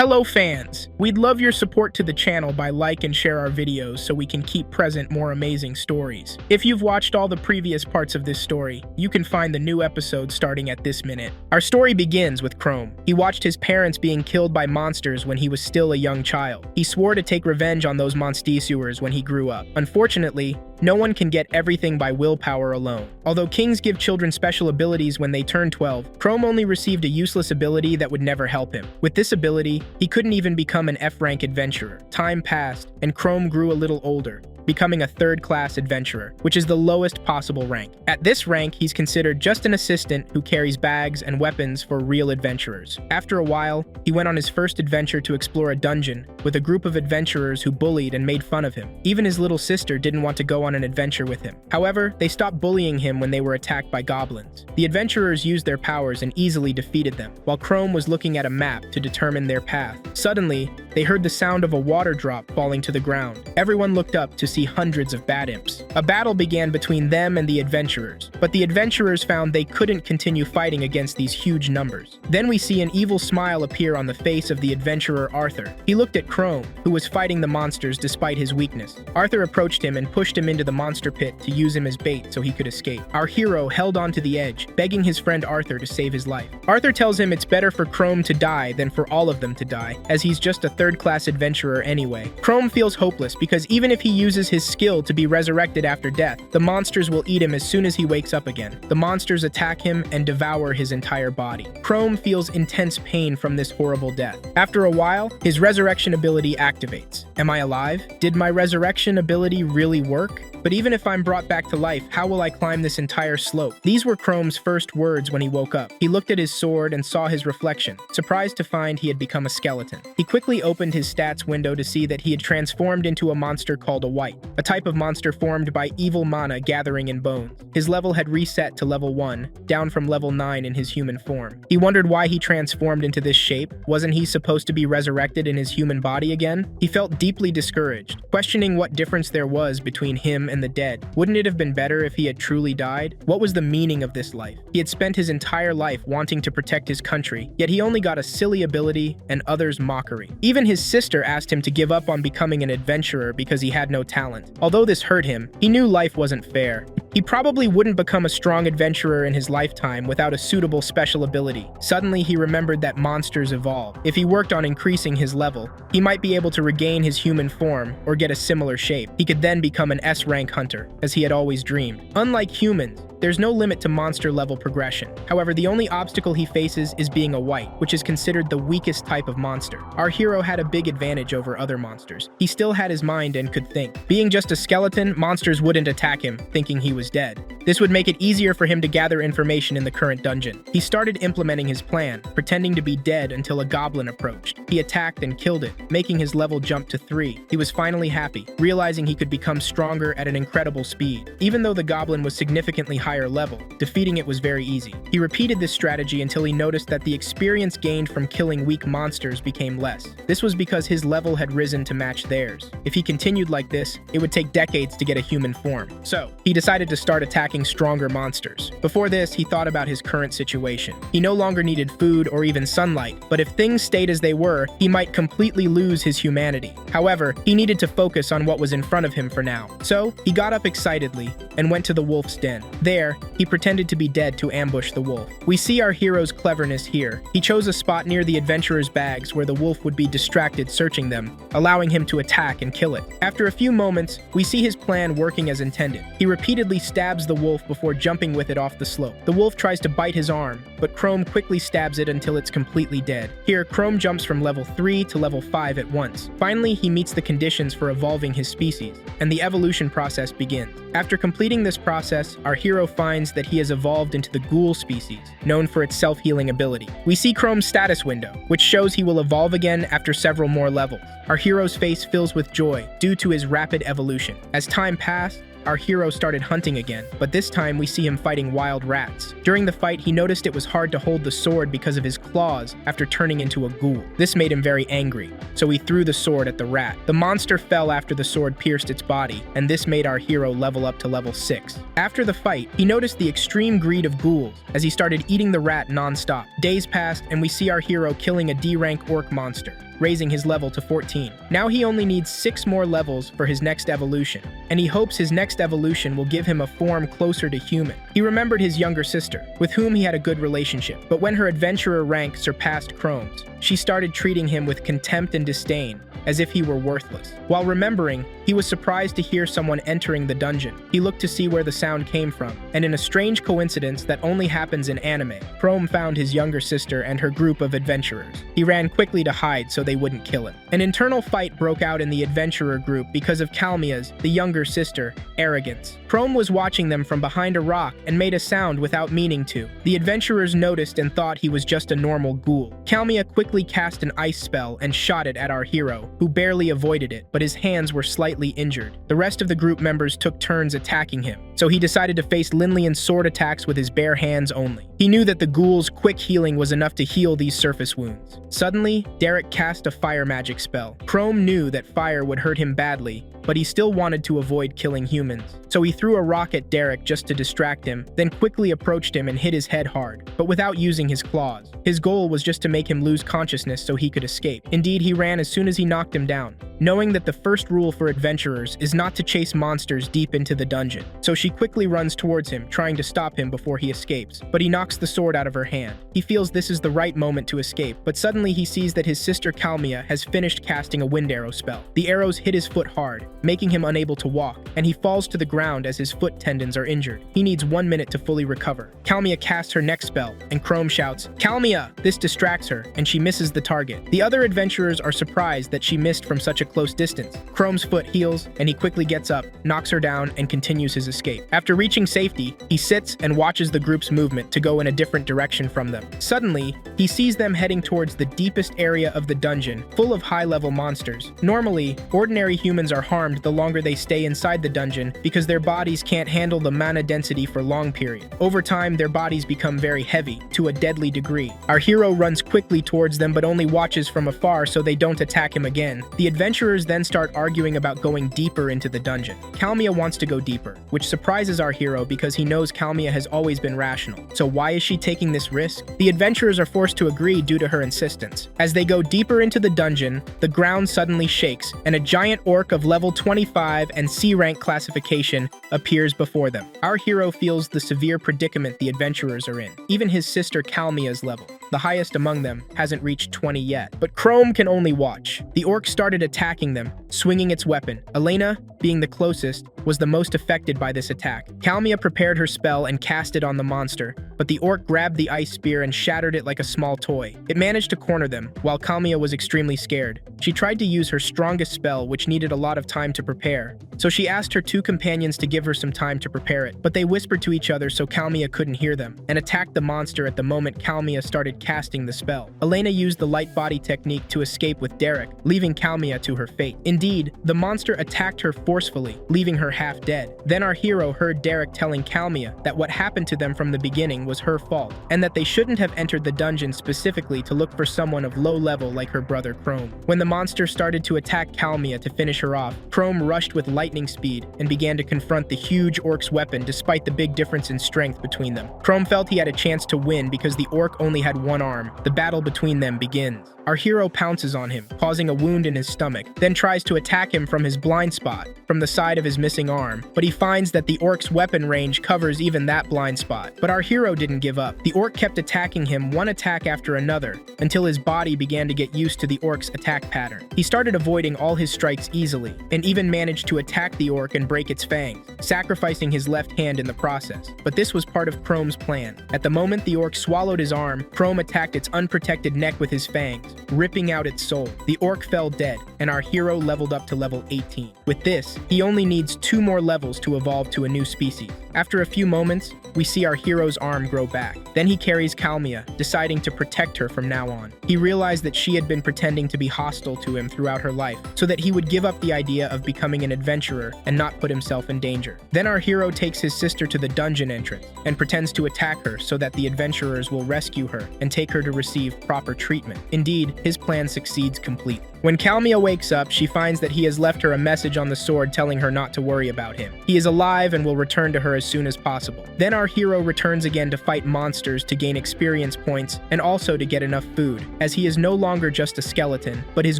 Hello fans! We'd love your support to the channel by like and share our videos so we can keep present more amazing stories. If you've watched all the previous parts of this story, you can find the new episode starting at this minute. Our story begins with Chrome. He watched his parents being killed by monsters when he was still a young child. He swore to take revenge on those monsters when he grew up. Unfortunately, no one can get everything by willpower alone. Although kings give children special abilities when they turn 12, Chrome only received a useless ability that would never help him. With this ability, he couldn't even become an F-rank adventurer. Time passed, and Chrome grew a little older, becoming a third-class adventurer, which is the lowest possible rank. At this rank, he's considered just an assistant who carries bags and weapons for real adventurers. After a while, he went on his first adventure to explore a dungeon with a group of adventurers who bullied and made fun of him. Even his little sister didn't want to go on an adventure with him. However, they stopped bullying him when they were attacked by goblins. The adventurers used their powers and easily defeated them, while Chrome was looking at a map to determine their path. Suddenly, they heard the sound of a water drop falling to the ground. Everyone looked up to see hundreds of bad imps. A battle began between them and the adventurers, but the adventurers found they couldn't continue fighting against these huge numbers. Then we see an evil smile appear on the face of the adventurer Arthur. He looked at Chrome, who was fighting the monsters despite his weakness. Arthur approached him and pushed him into the monster pit to use him as bait so he could escape. Our hero held on to the edge, begging his friend Arthur to save his life. Arthur tells him it's better for Chrome to die than for all of them to die, as he's just a third-class adventurer anyway. Chrome feels hopeless because even if he uses his skill to be resurrected after death, the monsters will eat him as soon as he wakes up again. The monsters attack him and devour his entire body. Chrome feels intense pain from this horrible death. After a while, his resurrection ability activates. Am I alive? Did my resurrection ability really work? But even if I'm brought back to life, how will I climb this entire slope? These were Chrome's first words when he woke up. He looked at his sword and saw his reflection, surprised to find he had become a skeleton. He quickly opened his stats window to see that he had transformed into a monster called a wight, a type of monster formed by evil mana gathering in bones. His level had reset to level 1, down from level 9 in his human form. He wondered why he transformed into this shape. Wasn't he supposed to be resurrected in his human body again? He felt deeply discouraged, questioning what difference there was between him and the dead. Wouldn't it have been better if he had truly died? What was the meaning of this life? He had spent his entire life wanting to protect his country, yet he only got a silly ability and others' mockery. Even his sister asked him to give up on becoming an adventurer because he had no talent. Although this hurt him, he knew life wasn't fair. He probably wouldn't become a strong adventurer in his lifetime without a suitable special ability. Suddenly, he remembered that monsters evolve. If he worked on increasing his level, he might be able to regain his human form or get a similar shape. He could then become an S-rank hunter, as he had always dreamed. Unlike humans, there's no limit to monster level progression. However, the only obstacle he faces is being a wight, which is considered the weakest type of monster. Our hero had a big advantage over other monsters. He still had his mind and could think. Being just a skeleton, monsters wouldn't attack him, thinking he was dead. This would make it easier for him to gather information in the current dungeon. He started implementing his plan, pretending to be dead until a goblin approached. He attacked and killed it, making his level jump to 3. He was finally happy, realizing he could become stronger at an incredible speed. Even though the goblin was significantly higher level, defeating it was very easy. He repeated this strategy until he noticed that the experience gained from killing weak monsters became less. This was because his level had risen to match theirs. If he continued like this, it would take decades to get a human form. So, he decided to start attacking stronger monsters. Before this, he thought about his current situation. He no longer needed food or even sunlight, but if things stayed as they were, he might completely lose his humanity. However, he needed to focus on what was in front of him for now. So, he got up excitedly and went to the wolf's den. There, he pretended to be dead to ambush the wolf. We see our hero's cleverness here. He chose a spot near the adventurer's bags where the wolf would be distracted searching them, allowing him to attack and kill it. After a few moments, we see his plan working as intended. He repeatedly stabs the wolf before jumping with it off the slope. The wolf tries to bite his arm, but Chrome quickly stabs it until it's completely dead. Here, Chrome jumps from level 3 to level 5 at once. Finally, he meets the conditions for evolving his species, and the evolution process begins. After completing this process, our hero finds that he has evolved into the ghoul species, known for its self-healing ability. We see Chrome's status window, which shows he will evolve again after several more levels. Our hero's face fills with joy due to his rapid evolution. As time passed, our hero started hunting again, but this time we see him fighting wild rats. During the fight, he noticed it was hard to hold the sword because of his claws after turning into a ghoul. This made him very angry, so he threw the sword at the rat. The monster fell after the sword pierced its body, and this made our hero level up to level 6. After the fight, he noticed the extreme greed of ghouls as he started eating the rat non-stop. Days passed, and we see our hero killing a D-rank orc monster, raising his level to 14. Now he only needs 6 more levels for his next evolution, and he hopes his next evolution will give him a form closer to human. He remembered his younger sister, with whom he had a good relationship, but when her adventurer rank surpassed Chrome's, she started treating him with contempt and disdain, as if he were worthless. While remembering, he was surprised to hear someone entering the dungeon. He looked to see where the sound came from, and in a strange coincidence that only happens in anime, Chrome found his younger sister and her group of adventurers. He ran quickly to hide so they wouldn't kill him. An internal fight broke out in the adventurer group because of Kalmia's, the younger sister, arrogance. Chrome was watching them from behind a rock and made a sound without meaning to. The adventurers noticed and thought he was just a normal ghoul. Kalmia quickly cast an ice spell and shot it at our hero, who barely avoided it, but his hands were slightly injured. The rest of the group members took turns attacking him, so he decided to face Linlian's sword attacks with his bare hands only. He knew that the ghoul's quick healing was enough to heal these surface wounds. Suddenly, Derek cast a fire magic spell. Chrome knew that fire would hurt him badly, but he still wanted to avoid killing humans. So he threw a rock at Derek just to distract him, then quickly approached him and hit his head hard, but without using his claws. His goal was just to make him lose consciousness so he could escape. Indeed, he ran as soon as he knocked him down, knowing that the first rule for adventurers is not to chase monsters deep into the dungeon. So she quickly runs towards him, trying to stop him before he escapes, but he knocks the sword out of her hand. He feels this is the right moment to escape, but suddenly he sees that his sister Kalmia has finished casting a wind arrow spell. The arrows hit his foot hard, making him unable to walk, and he falls to the ground as his foot tendons are injured. He needs 1 minute to fully recover. Kalmia casts her next spell, and Chrome shouts, "Kalmia!" This distracts her, and she misses the target. The other adventurers are surprised that she missed from such a close distance. Chrome's foot heals, and he quickly gets up, knocks her down, and continues his escape. After reaching safety, he sits and watches the group's movement to go in a different direction from them. Suddenly, he sees them heading towards the deepest area of the dungeon, full of high-level monsters. Normally, ordinary humans are harmed the longer they stay inside the dungeon because their bodies can't handle the mana density for long periods. Over time, their bodies become very heavy, to a deadly degree. Our hero runs quickly towards them but only watches from afar so they don't attack him again. The adventurers then start arguing about going deeper into the dungeon. Kalmia wants to go deeper, which surprises our hero because he knows Kalmia has always been rational. So why is she taking this risk? The adventurers are forced to agree due to her insistence. As they go deeper into the dungeon, the ground suddenly shakes, and a giant orc of level 25 and C-rank classification appears before them. Our hero feels the severe predicament the adventurers are in. Even his sister Kalmia's level, the highest among them, hasn't reached 20 yet. But Chrome can only watch. The orc started attacking them, swinging its weapon. Elena, being the closest, was the most affected by this attack. Kalmia prepared her spell and cast it on the monster, but the orc grabbed the ice spear and shattered it like a small toy. It managed to corner them, while Kalmia was extremely scared. She tried to use her strongest spell, which needed a lot of time to prepare, so she asked her 2 companions to give her some time to prepare it, but they whispered to each other so Kalmia couldn't hear them, and attacked the monster at the moment Kalmia started casting the spell. Elena used the light body technique to escape with Derek, leaving Kalmia to her fate. Indeed, the monster attacked her forcefully, leaving her half dead. Then our hero heard Derek telling Kalmia that what happened to them from the beginning was her fault, and that they shouldn't have entered the dungeon specifically to look for someone of low level like her brother Chrome. When the monster started to attack Kalmia to finish her off, Chrome rushed with lightning speed and began to confront the huge orc's weapon despite the big difference in strength between them. Chrome felt he had a chance to win because the orc only had one arm. The battle between them begins. Our hero pounces on him, causing a wound in his stomach, then tries to attack him from his blind spot, from the side of his missing arm, but he finds that the orc's weapon range covers even that blind spot. But our hero didn't give up. The orc kept attacking him one attack after another, until his body began to get used to the orc's attack pattern. He started avoiding all his strikes easily, and even managed to attack the orc and break its fangs, sacrificing his left hand in the process. But this was part of Chrome's plan. At the moment the orc swallowed his arm, Chrome attacked its unprotected neck with his fangs, ripping out its soul. The orc fell dead, and our hero leveled up to level 18. With this, he only needs 2 more levels to evolve to a new species. After a few moments, we see our hero's arm grow back. Then he carries Kalmia, deciding to protect her from now on. He realized that she had been pretending to be hostile to him throughout her life, so that he would give up the idea of becoming an adventurer and not put himself in danger. Then our hero takes his sister to the dungeon entrance and pretends to attack her so that the adventurers will rescue her and take her to receive proper treatment. Indeed, his plan succeeds completely. When Kalmia wakes up, she finds that he has left her a message on the sword telling her not to worry about him. He is alive and will return to her as soon as possible. Then our hero returns again to fight monsters to gain experience points and also to get enough food, as he is no longer just a skeleton, but his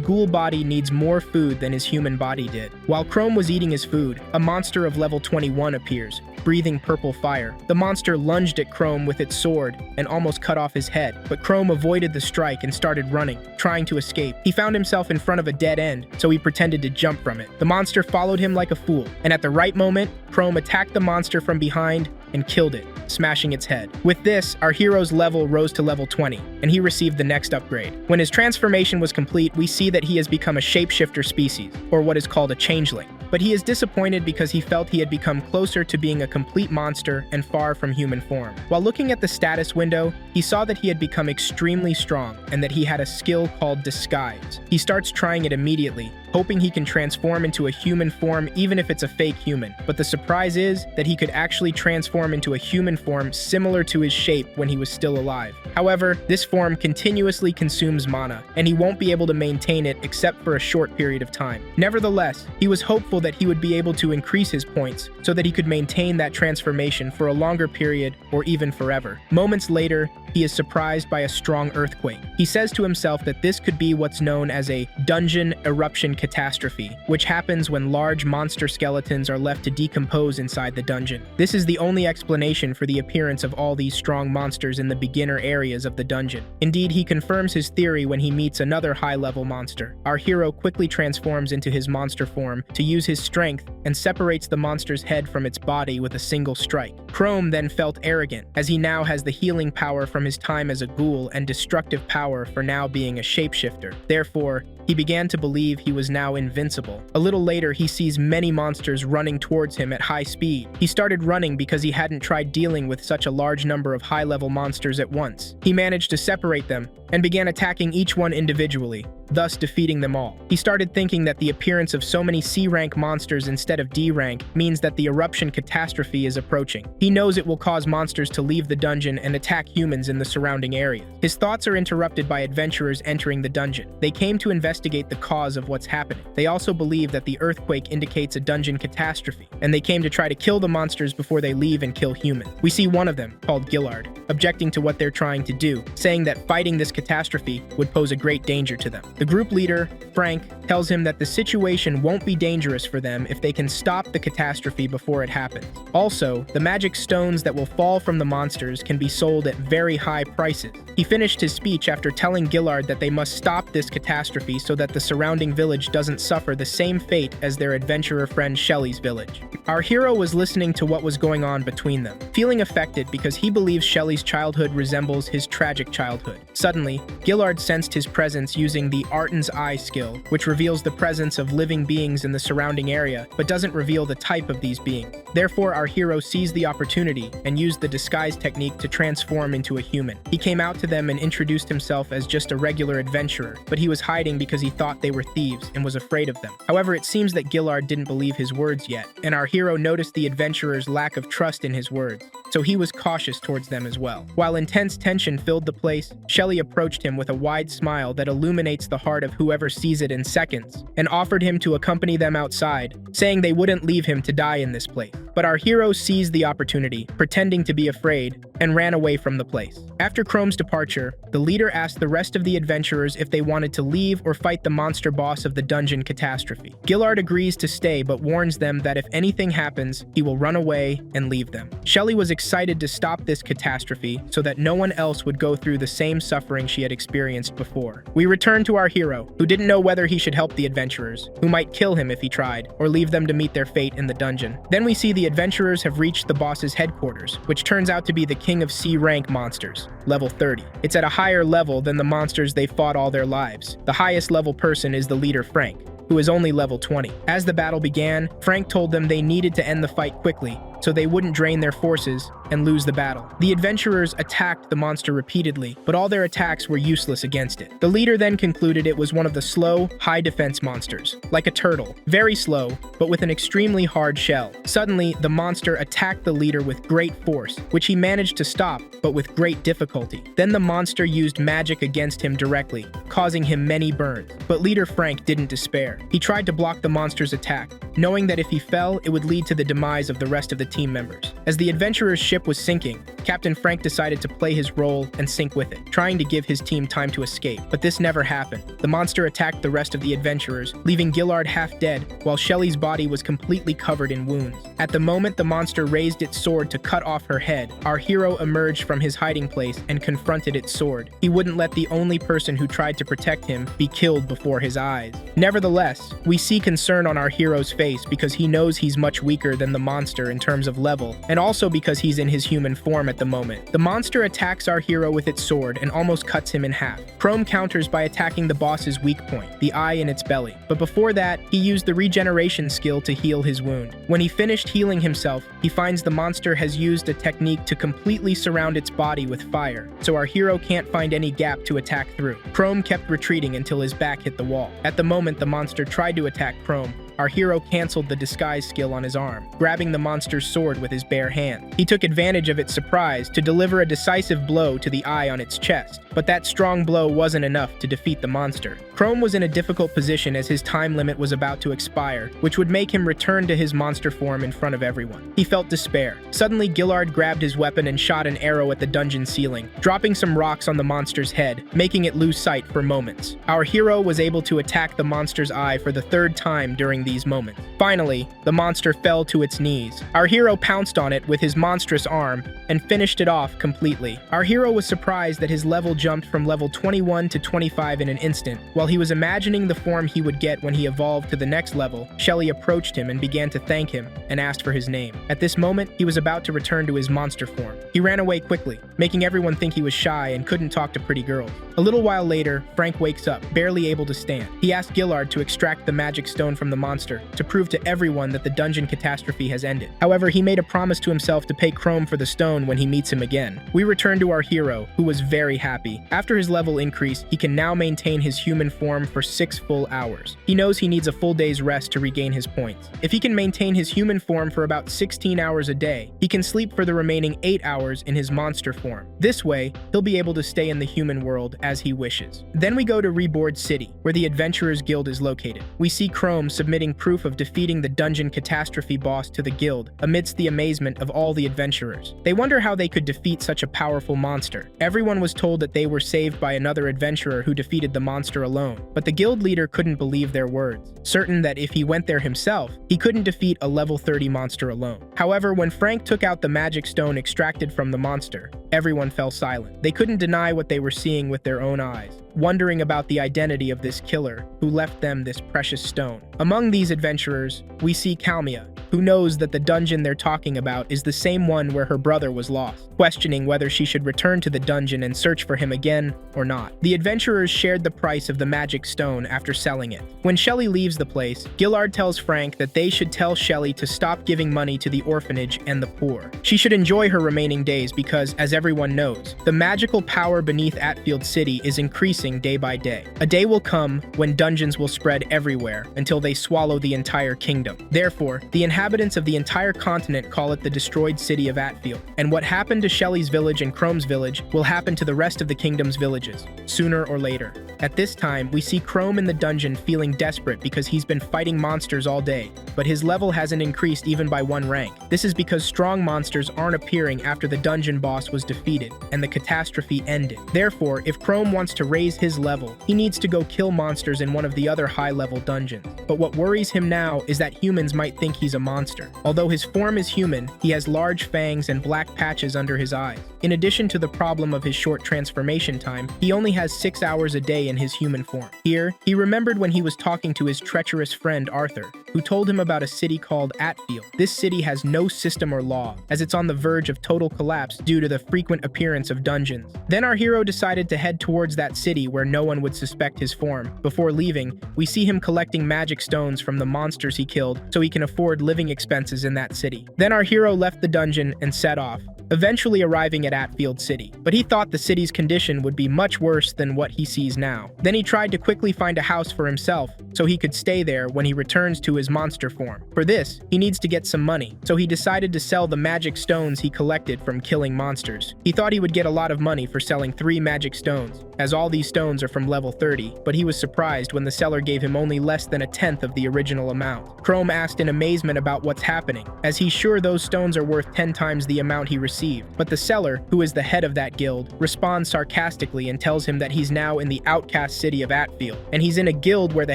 ghoul body needs more food than his human body did. While Chrome was eating his food, a monster of level 21 appears, breathing purple fire. The monster lunged at Chrome with its sword and almost cut off his head, but Chrome avoided the strike and started running, trying to escape. He found himself in front of a dead end, so he pretended to jump from it. The monster followed him like a fool, and at the right moment, Chrome attacked the monster from behind and killed it, smashing its head. With this, our hero's level rose to level 20, and he received the next upgrade. When his transformation was complete, we see that he has become a shapeshifter species, or what is called a changeling. But he is disappointed because he felt he had become closer to being a complete monster and far from human form. While looking at the status window, he saw that he had become extremely strong and that he had a skill called Disguise. He starts trying it immediately, hoping he can transform into a human form even if it's a fake human. But the surprise is that he could actually transform into a human form similar to his shape when he was still alive. However, this form continuously consumes mana, and he won't be able to maintain it except for a short period of time. Nevertheless, he was hopeful that he would be able to increase his points so that he could maintain that transformation for a longer period or even forever. Moments later, he is surprised by a strong earthquake. He says to himself that this could be what's known as a dungeon eruption catastrophe, which happens when large monster skeletons are left to decompose inside the dungeon. This is the only explanation for the appearance of all these strong monsters in the beginner areas of the dungeon. Indeed, he confirms his theory when he meets another high-level monster. Our hero quickly transforms into his monster form to use his strength and separates the monster's head from its body with a single strike. Chrome then felt arrogant, as he now has the healing power from his time as a ghoul and destructive power for now being a shapeshifter. Therefore, he began to believe he was now invincible. A little later, he sees many monsters running towards him at high speed. He started running because he hadn't tried dealing with such a large number of high-level monsters at once. He managed to separate them and began attacking each one individually, thus defeating them all. He started thinking that the appearance of so many C-rank monsters instead of D-rank means that the eruption catastrophe is approaching. He knows it will cause monsters to leave the dungeon and attack humans in the surrounding area. His thoughts are interrupted by adventurers entering the dungeon. They came to investigate the cause of what's happening. They also believe that the earthquake indicates a dungeon catastrophe, and they came to try to kill the monsters before they leave and kill humans. We see one of them, called Gillard, objecting to what they're trying to do, saying that fighting this catastrophe would pose a great danger to them. The group leader, Frank, tells him that the situation won't be dangerous for them if they can stop the catastrophe before it happens. Also, the magic stones that will fall from the monsters can be sold at very high prices. He finished his speech after telling Gillard that they must stop this catastrophe so that the surrounding village doesn't suffer the same fate as their adventurer friend Shelley's village. Our hero was listening to what was going on between them, feeling affected because he believes Shelley's childhood resembles his tragic childhood. Suddenly, Gillard sensed his presence using the Artan's Eye skill, which reveals the presence of living beings in the surrounding area, but doesn't reveal the type of these beings. Therefore, our hero seized the opportunity and used the disguise technique to transform into a human. He came out to them and introduced himself as just a regular adventurer, but he was hiding because he thought they were thieves and was afraid of them. However, it seems that Gillard didn't believe his words yet, and our hero noticed the adventurer's lack of trust in his words, so he was cautious towards them as well. While intense tension filled the place, Shelley approached him with a wide smile that illuminates the heart of whoever sees it in seconds, and offered him to accompany them outside, saying they wouldn't leave him to die in this place. But our hero seized the opportunity, pretending to be afraid, and ran away from the place. After Chrome's departure, the leader asked the rest of the adventurers if they wanted to leave or fight the monster boss of the dungeon catastrophe. Gillard agrees to stay but warns them that if anything happens, he will run away and leave them. Shelley was excited to stop this catastrophe so that no one else would go through the same suffering she had experienced before. We return to our hero, who didn't know whether he should help the adventurers, who might kill him if he tried, or leave them to meet their fate in the dungeon. Then we see the adventurers have reached the boss's headquarters, which turns out to be the king King of C rank monsters, level 30. It's at a higher level than the monsters they fought all their lives. The highest level person is the leader Frank, who is only level 20. As the battle began, Frank told them they needed to end the fight quickly, so they wouldn't drain their forces and lose the battle. The adventurers attacked the monster repeatedly, but all their attacks were useless against it. The leader then concluded it was one of the slow, high defense monsters, like a turtle, very slow, but with an extremely hard shell. Suddenly, the monster attacked the leader with great force, which he managed to stop, but with great difficulty. Then the monster used magic against him directly, causing him many burns. But leader Frank didn't despair. He tried to block the monster's attack, knowing that if he fell, it would lead to the demise of the rest of the team members. As the adventurer's ship was sinking, Captain Frank decided to play his role and sink with it, trying to give his team time to escape. But this never happened. The monster attacked the rest of the adventurers, leaving Gillard half dead, while Shelly's body was completely covered in wounds. At the moment the monster raised its sword to cut off her head, our hero emerged from his hiding place and confronted its sword. He wouldn't let the only person who tried to protect him be killed before his eyes. Nevertheless, we see concern on our hero's face because he knows he's much weaker than the monster in terms of level, and also because he's in his human form at the moment. The monster attacks our hero with its sword and almost cuts him in half. Chrome counters by attacking the boss's weak point, the eye in its belly. But before that, he used the regeneration skill to heal his wound. When he finished healing himself, he finds the monster has used a technique to completely surround its body with fire, so our hero can't find any gap to attack through. Chrome kept retreating until his back hit the wall. At the moment the monster tried to attack Chrome, our hero canceled the disguise skill on his arm, grabbing the monster's sword with his bare hand. He took advantage of its surprise to deliver a decisive blow to the eye on its chest, but that strong blow wasn't enough to defeat the monster. Chrome was in a difficult position as his time limit was about to expire, which would make him return to his monster form in front of everyone. He felt despair. Suddenly, Gillard grabbed his weapon and shot an arrow at the dungeon ceiling, dropping some rocks on the monster's head, making it lose sight for moments. Our hero was able to attack the monster's eye for the third time during these moments. Finally, the monster fell to its knees. Our hero pounced on it with his monstrous arm and finished it off completely. Our hero was surprised that his level jumped from level 21 to 25 in an instant. While he was imagining the form he would get when he evolved to the next level, Shelly approached him and began to thank him and asked for his name. At this moment, he was about to return to his monster form. He ran away quickly, making everyone think he was shy and couldn't talk to pretty girls. A little while later, Frank wakes up, barely able to stand. He asked Gillard to extract the magic stone from the monster to prove to everyone that the dungeon catastrophe has ended. However, he made a promise to himself to pay Chrome for the stone when he meets him again. We return to our hero, who was very happy. After his level increase, he can now maintain his human form for 6 full hours. He knows he needs a full day's rest to regain his points. If he can maintain his human form for about 16 hours a day, he can sleep for the remaining 8 hours in his monster form. This way, he'll be able to stay in the human world as he wishes. Then we go to Reboard City, where the Adventurers Guild is located. We see Chrome submitting proof of defeating the dungeon catastrophe boss to the guild, amidst the amazement of all the adventurers. They wonder how they could defeat such a powerful monster. Everyone was told that they were saved by another adventurer who defeated the monster alone, but the guild leader couldn't believe their words, certain that if he went there himself, he couldn't defeat a level 30 monster alone. However, when Frank took out the magic stone extracted from the monster, everyone fell silent. They couldn't deny what they were seeing with their own eyes, wondering about the identity of this killer who left them this precious stone. Among these adventurers, we see Kalmia, who knows that the dungeon they're talking about is the same one where her brother was lost, questioning whether she should return to the dungeon and search for him again or not. The adventurers shared the price of the magic stone after selling it. When Shelly leaves the place, Gillard tells Frank that they should tell Shelly to stop giving money to the orphanage and the poor. She should enjoy her remaining days because, as everyone knows, the magical power beneath Atfield City is increasing day by day. A day will come when dungeons will spread everywhere until they swallow the entire kingdom. Therefore, the inhabitants of the entire continent call it the destroyed city of Atfield, and what happened to Shelly's village and Chrome's village will happen to the rest of the kingdom's villages, sooner or later. At this time, we see Chrome in the dungeon feeling desperate because he's been fighting monsters all day, but his level hasn't increased even by 1 rank. This is because strong monsters aren't appearing after the dungeon boss was defeated and the catastrophe ended. Therefore, if Chrome wants to raise his level, he needs to go kill monsters in one of the other high-level dungeons. But what worries him now is that humans might think he's a monster. Although his form is human, he has large fangs and black patches under his eyes. In addition to the problem of his short transformation time, he only has 6 hours a day in his human form. Here, he remembered when he was talking to his treacherous friend Arthur, who told him about a city called Atfield. This city has no system or law, as it's on the verge of total collapse due to the frequent appearance of dungeons. Then our hero decided to head towards that city where no one would suspect his form. Before leaving, we see him collecting magic stones from the monsters he killed so he can afford living expenses in that city. Then our hero left the dungeon and set off, eventually arriving at Atfield City. But he thought the city's condition would be much worse than what he sees now. Then he tried to quickly find a house for himself so he could stay there when he returns to his monster form. For this, he needs to get some money, so he decided to sell the magic stones he collected from killing monsters. He thought he would get a lot of money for selling 3 magic stones, as all these stones are from level 30, but he was surprised when the seller gave him only less than a tenth of the original amount. Chrome asked in amazement about what's happening, as he's sure those stones are worth 10 times the amount he received. But the seller, who is the head of that guild, responds sarcastically and tells him that he's now in the outcast city of Atfield, and he's in a guild where the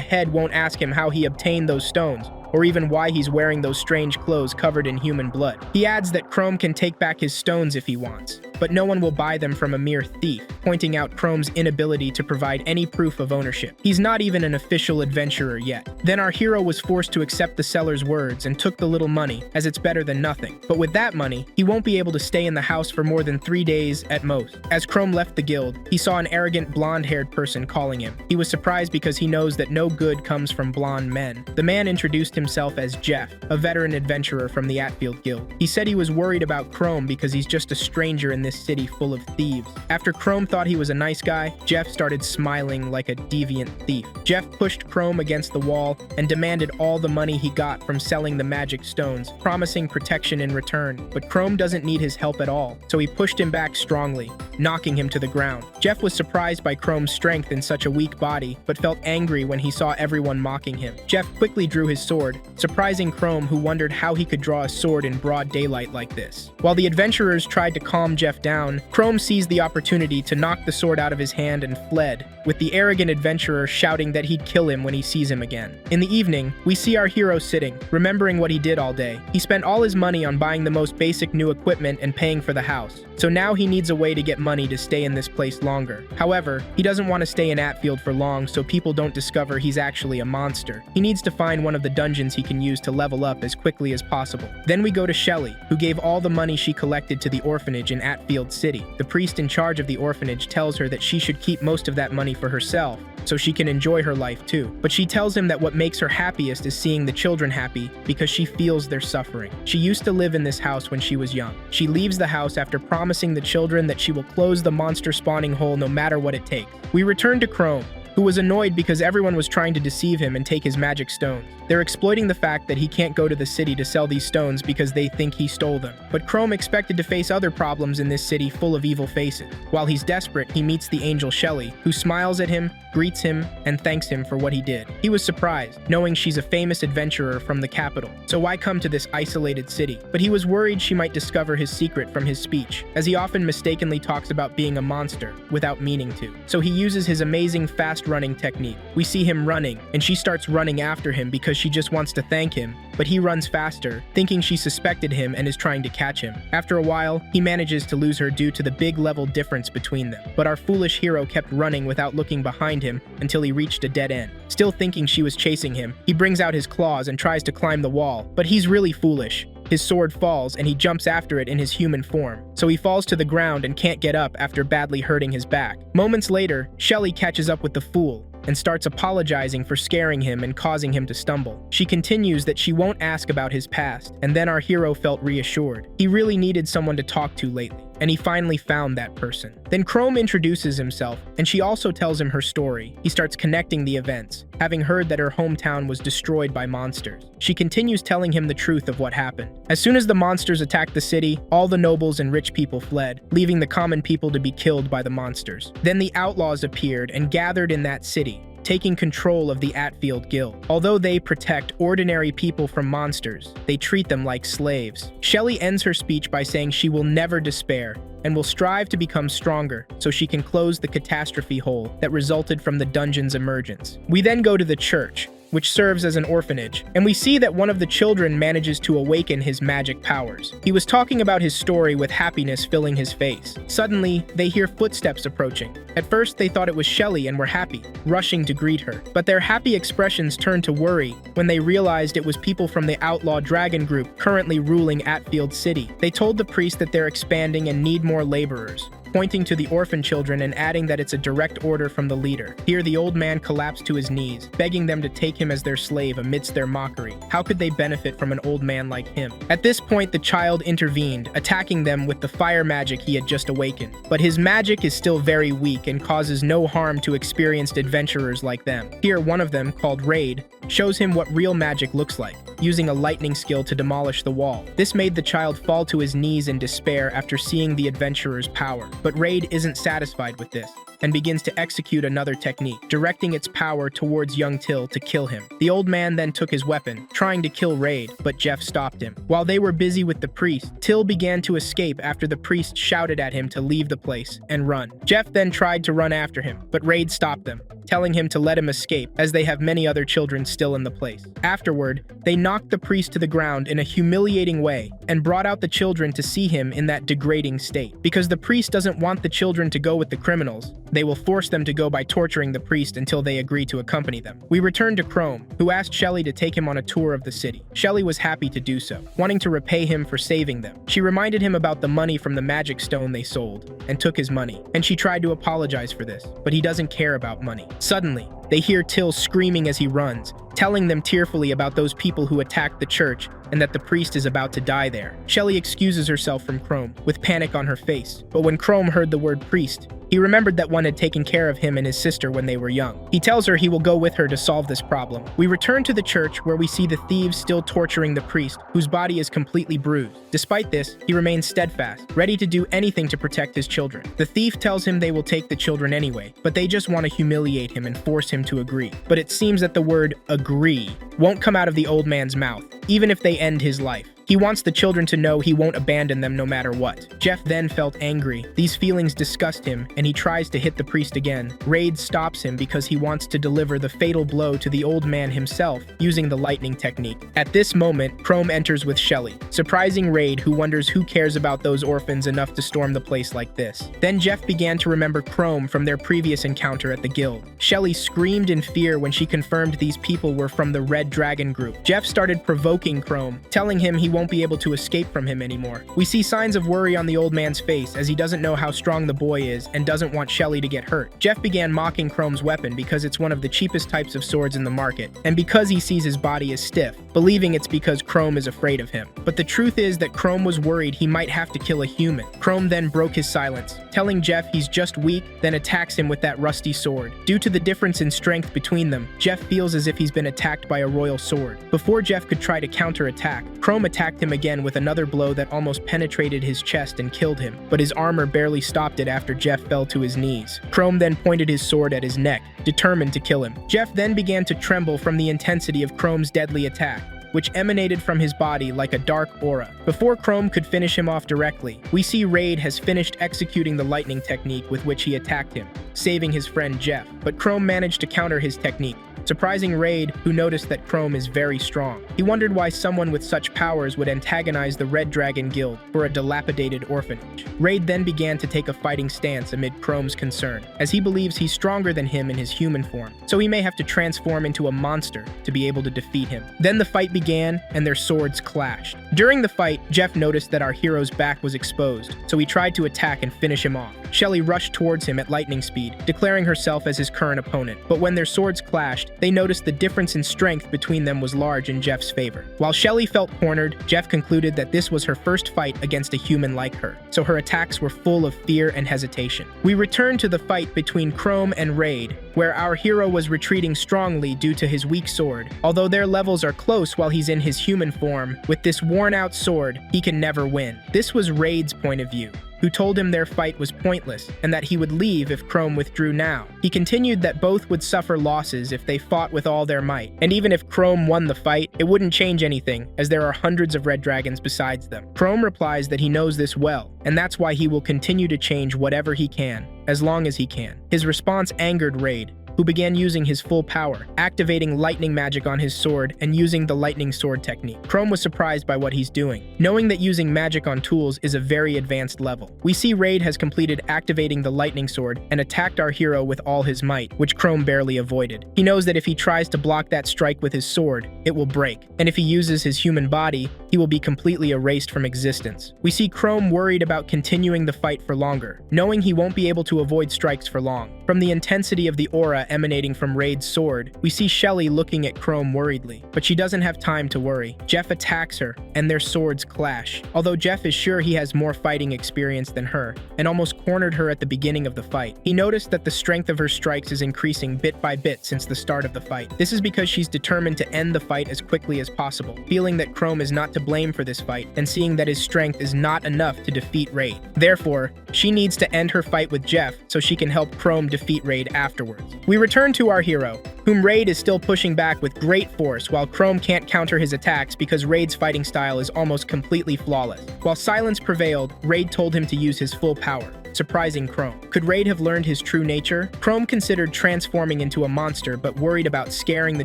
head won't ask him how he obtained those stones, or even why he's wearing those strange clothes covered in human blood. He adds that Chrome can take back his stones if he wants, but no one will buy them from a mere thief, pointing out Chrome's inability to provide any proof of ownership. He's not even an official adventurer yet. Then our hero was forced to accept the seller's words and took the little money, as it's better than nothing. But with that money, he won't be able to stay in the house for more than 3 days at most. As Chrome left the guild, he saw an arrogant blonde-haired person calling him. He was surprised because he knows that no good comes from blonde men. The man introduced himself as Jeff, a veteran adventurer from the Atfield Guild. He said he was worried about Chrome because he's just a stranger in this city full of thieves. After Chrome thought he was a nice guy, Jeff started smiling like a deviant thief. Jeff pushed Chrome against the wall and demanded all the money he got from selling the magic stones, promising protection in return. But Chrome doesn't need his help at all, so he pushed him back strongly, knocking him to the ground. Jeff was surprised by Chrome's strength in such a weak body, but felt angry when he saw everyone mocking him. Jeff quickly drew his sword, surprising Chrome, who wondered how he could draw a sword in broad daylight like this. While the adventurers tried to calm Jeff down, Chrome seized the opportunity to knock the sword out of his hand and fled, with the arrogant adventurer shouting that he'd kill him when he sees him again. In the evening, we see our hero sitting, remembering what he did all day. He spent all his money on buying the most basic new equipment and paying for the house, so now he needs a way to get money to stay in this place longer. However, he doesn't want to stay in Atfield for long so people don't discover he's actually a monster. He needs to find one of the dungeons he can use to level up as quickly as possible. Then we go to Shelly, who gave all the money she collected to the orphanage in Atfield City. The priest in charge of the orphanage tells her that she should keep most of that money for herself, so she can enjoy her life too. But she tells him that what makes her happiest is seeing the children happy because she feels their suffering. She used to live in this house when she was young. She leaves the house after promising the children that she will close the monster spawning hole no matter what it takes. We return to Chrome, who was annoyed because everyone was trying to deceive him and take his magic stones. They're exploiting the fact that he can't go to the city to sell these stones because they think he stole them. But Chrome expected to face other problems in this city full of evil faces. While he's desperate, he meets the angel Shelly, who smiles at him, greets him, and thanks him for what he did. He was surprised, knowing she's a famous adventurer from the capital, so why come to this isolated city? But he was worried she might discover his secret from his speech, as he often mistakenly talks about being a monster without meaning to. So he uses his amazing fast-running technique. We see him running, and she starts running after him because she just wants to thank him, but he runs faster, thinking she suspected him and is trying to catch him. After a while, he manages to lose her due to the big level difference between them. But our foolish hero kept running without looking behind him until he reached a dead end. Still thinking she was chasing him, he brings out his claws and tries to climb the wall, but he's really foolish. His sword falls and he jumps after it in his human form, so he falls to the ground and can't get up after badly hurting his back. Moments later, Shelly catches up with the fool and starts apologizing for scaring him and causing him to stumble. She continues that she won't ask about his past, and then our hero felt reassured. He really needed someone to talk to lately, and he finally found that person. Then Chrome introduces himself, and she also tells him her story. He starts connecting the events, having heard that her hometown was destroyed by monsters. She continues telling him the truth of what happened. As soon as the monsters attacked the city, all the nobles and rich people fled, leaving the common people to be killed by the monsters. Then the outlaws appeared and gathered in that city, taking control of the Atfield Guild. Although they protect ordinary people from monsters, they treat them like slaves. Shelly ends her speech by saying she will never despair and will strive to become stronger so she can close the catastrophe hole that resulted from the dungeon's emergence. We then go to the church, which serves as an orphanage, and we see that one of the children manages to awaken his magic powers. He was talking about his story with happiness filling his face. Suddenly, they hear footsteps approaching. At first, they thought it was Shelly and were happy, rushing to greet her. But their happy expressions turned to worry when they realized it was people from the outlaw dragon group currently ruling Atfield City. They told the priest that they're expanding and need more laborers, pointing to the orphan children and adding that it's a direct order from the leader. Here, the old man collapsed to his knees, begging them to take him as their slave amidst their mockery. How could they benefit from an old man like him? At this point, the child intervened, attacking them with the fire magic he had just awakened. But his magic is still very weak and causes no harm to experienced adventurers like them. Here, one of them, called Raid, shows him what real magic looks like, using a lightning skill to demolish the wall. This made the child fall to his knees in despair after seeing the adventurer's power. But Raid isn't satisfied with this, and begins to execute another technique, directing its power towards young Till to kill him. The old man then took his weapon, trying to kill Raid, but Jeff stopped him. While they were busy with the priest, Till began to escape after the priest shouted at him to leave the place and run. Jeff then tried to run after him, but Raid stopped them, telling him to let him escape, as they have many other children still in the place. Afterward, they knocked the priest to the ground in a humiliating way, and brought out the children to see him in that degrading state. Because the priest doesn't want the children to go with the criminals, they will force them to go by torturing the priest until they agree to accompany them. We return to Chrome, who asked Shelly to take him on a tour of the city. Shelly was happy to do so, wanting to repay him for saving them. She reminded him about the money from the magic stone they sold, and took his money. And she tried to apologize for this, but he doesn't care about money. Suddenly, they hear Till screaming as he runs, telling them tearfully about those people who attacked the church and that the priest is about to die there. Shelly excuses herself from Chrome, with panic on her face. But when Chrome heard the word priest, he remembered that one had taken care of him and his sister when they were young. He tells her he will go with her to solve this problem. We return to the church where we see the thieves still torturing the priest, whose body is completely bruised. Despite this, he remains steadfast, ready to do anything to protect his children. The thief tells him they will take the children anyway, but they just want to humiliate him and force him to agree. But it seems that the word agree won't come out of the old man's mouth, even if they end his life. He wants the children to know he won't abandon them no matter what. Jeff then felt angry. These feelings disgust him, and he tries to hit the priest again. Raid stops him because he wants to deliver the fatal blow to the old man himself, using the lightning technique. At this moment, Chrome enters with Shelly, surprising Raid, who wonders who cares about those orphans enough to storm the place like this. Then Jeff began to remember Chrome from their previous encounter at the guild. Shelly screamed in fear when she confirmed these people were from the Red Dragon group. Jeff started provoking Chrome, telling him he won't be able to escape from him anymore. We see signs of worry on the old man's face as he doesn't know how strong the boy is and doesn't want Shelly to get hurt. Jeff began mocking Chrome's weapon because it's one of the cheapest types of swords in the market, and because he sees his body as stiff, believing it's because Chrome is afraid of him. But the truth is that Chrome was worried he might have to kill a human. Chrome then broke his silence, telling Jeff he's just weak, then attacks him with that rusty sword. Due to the difference in strength between them, Jeff feels as if he's been attacked by a royal sword. Before Jeff could try to counterattack, Chrome attacked him again with another blow that almost penetrated his chest and killed him, but his armor barely stopped it after Jeff fell to his knees. Chrome then pointed his sword at his neck, determined to kill him. Jeff then began to tremble from the intensity of Chrome's deadly attack, which emanated from his body like a dark aura. Before Chrome could finish him off directly, we see Raid has finished executing the lightning technique with which he attacked him, saving his friend Jeff. But Chrome managed to counter his technique, surprising Raid, who noticed that Chrome is very strong. He wondered why someone with such powers would antagonize the Red Dragon Guild for a dilapidated orphanage. Raid then began to take a fighting stance amid Chrome's concern, as he believes he's stronger than him in his human form, so he may have to transform into a monster to be able to defeat him. Then the fight began, and their swords clashed. During the fight, Jeff noticed that our hero's back was exposed, so he tried to attack and finish him off. Shelly rushed towards him at lightning speed, declaring herself as his current opponent. But when their swords clashed, they noticed the difference in strength between them was large in Jeff's favor. While Shelly felt cornered, Jeff concluded that this was her first fight against a human like her, so her attacks were full of fear and hesitation. We return to the fight between Chrome and Raid, where our hero was retreating strongly due to his weak sword. Although their levels are close while he's in his human form, with this worn-out sword, he can never win. This was Raid's point of view, who told him their fight was pointless and that he would leave if Chrome withdrew now. He continued that both would suffer losses if they fought with all their might, and even if Chrome won the fight, it wouldn't change anything, as there are hundreds of red dragons besides them. Chrome replies that he knows this well, and that's why he will continue to change whatever he can, as long as he can. His response angered Raid, who began using his full power, activating lightning magic on his sword and using the lightning sword technique. Chrome was surprised by what he's doing, knowing that using magic on tools is a very advanced level. We see Raid has completed activating the lightning sword and attacked our hero with all his might, which Chrome barely avoided. He knows that if he tries to block that strike with his sword, it will break, and if he uses his human body, he will be completely erased from existence. We see Chrome worried about continuing the fight for longer, knowing he won't be able to avoid strikes for long. From the intensity of the aura emanating from Raid's sword, we see Shelly looking at Chrome worriedly, but she doesn't have time to worry. Jeff attacks her, and their swords clash. Although Jeff is sure he has more fighting experience than her, and almost cornered her at the beginning of the fight. He noticed that the strength of her strikes is increasing bit by bit since the start of the fight. This is because she's determined to end the fight as quickly as possible, feeling that Chrome is not to blame for this fight, and seeing that his strength is not enough to defeat Raid. Therefore, she needs to end her fight with Jeff so she can help Chrome defeat Raid afterwards. We return to our hero, whom Raid is still pushing back with great force while Chrome can't counter his attacks because Raid's fighting style is almost completely flawless. While silence prevailed, Raid told him to use his full power, surprising Chrome. Could Raid have learned his true nature? Chrome considered transforming into a monster but worried about scaring the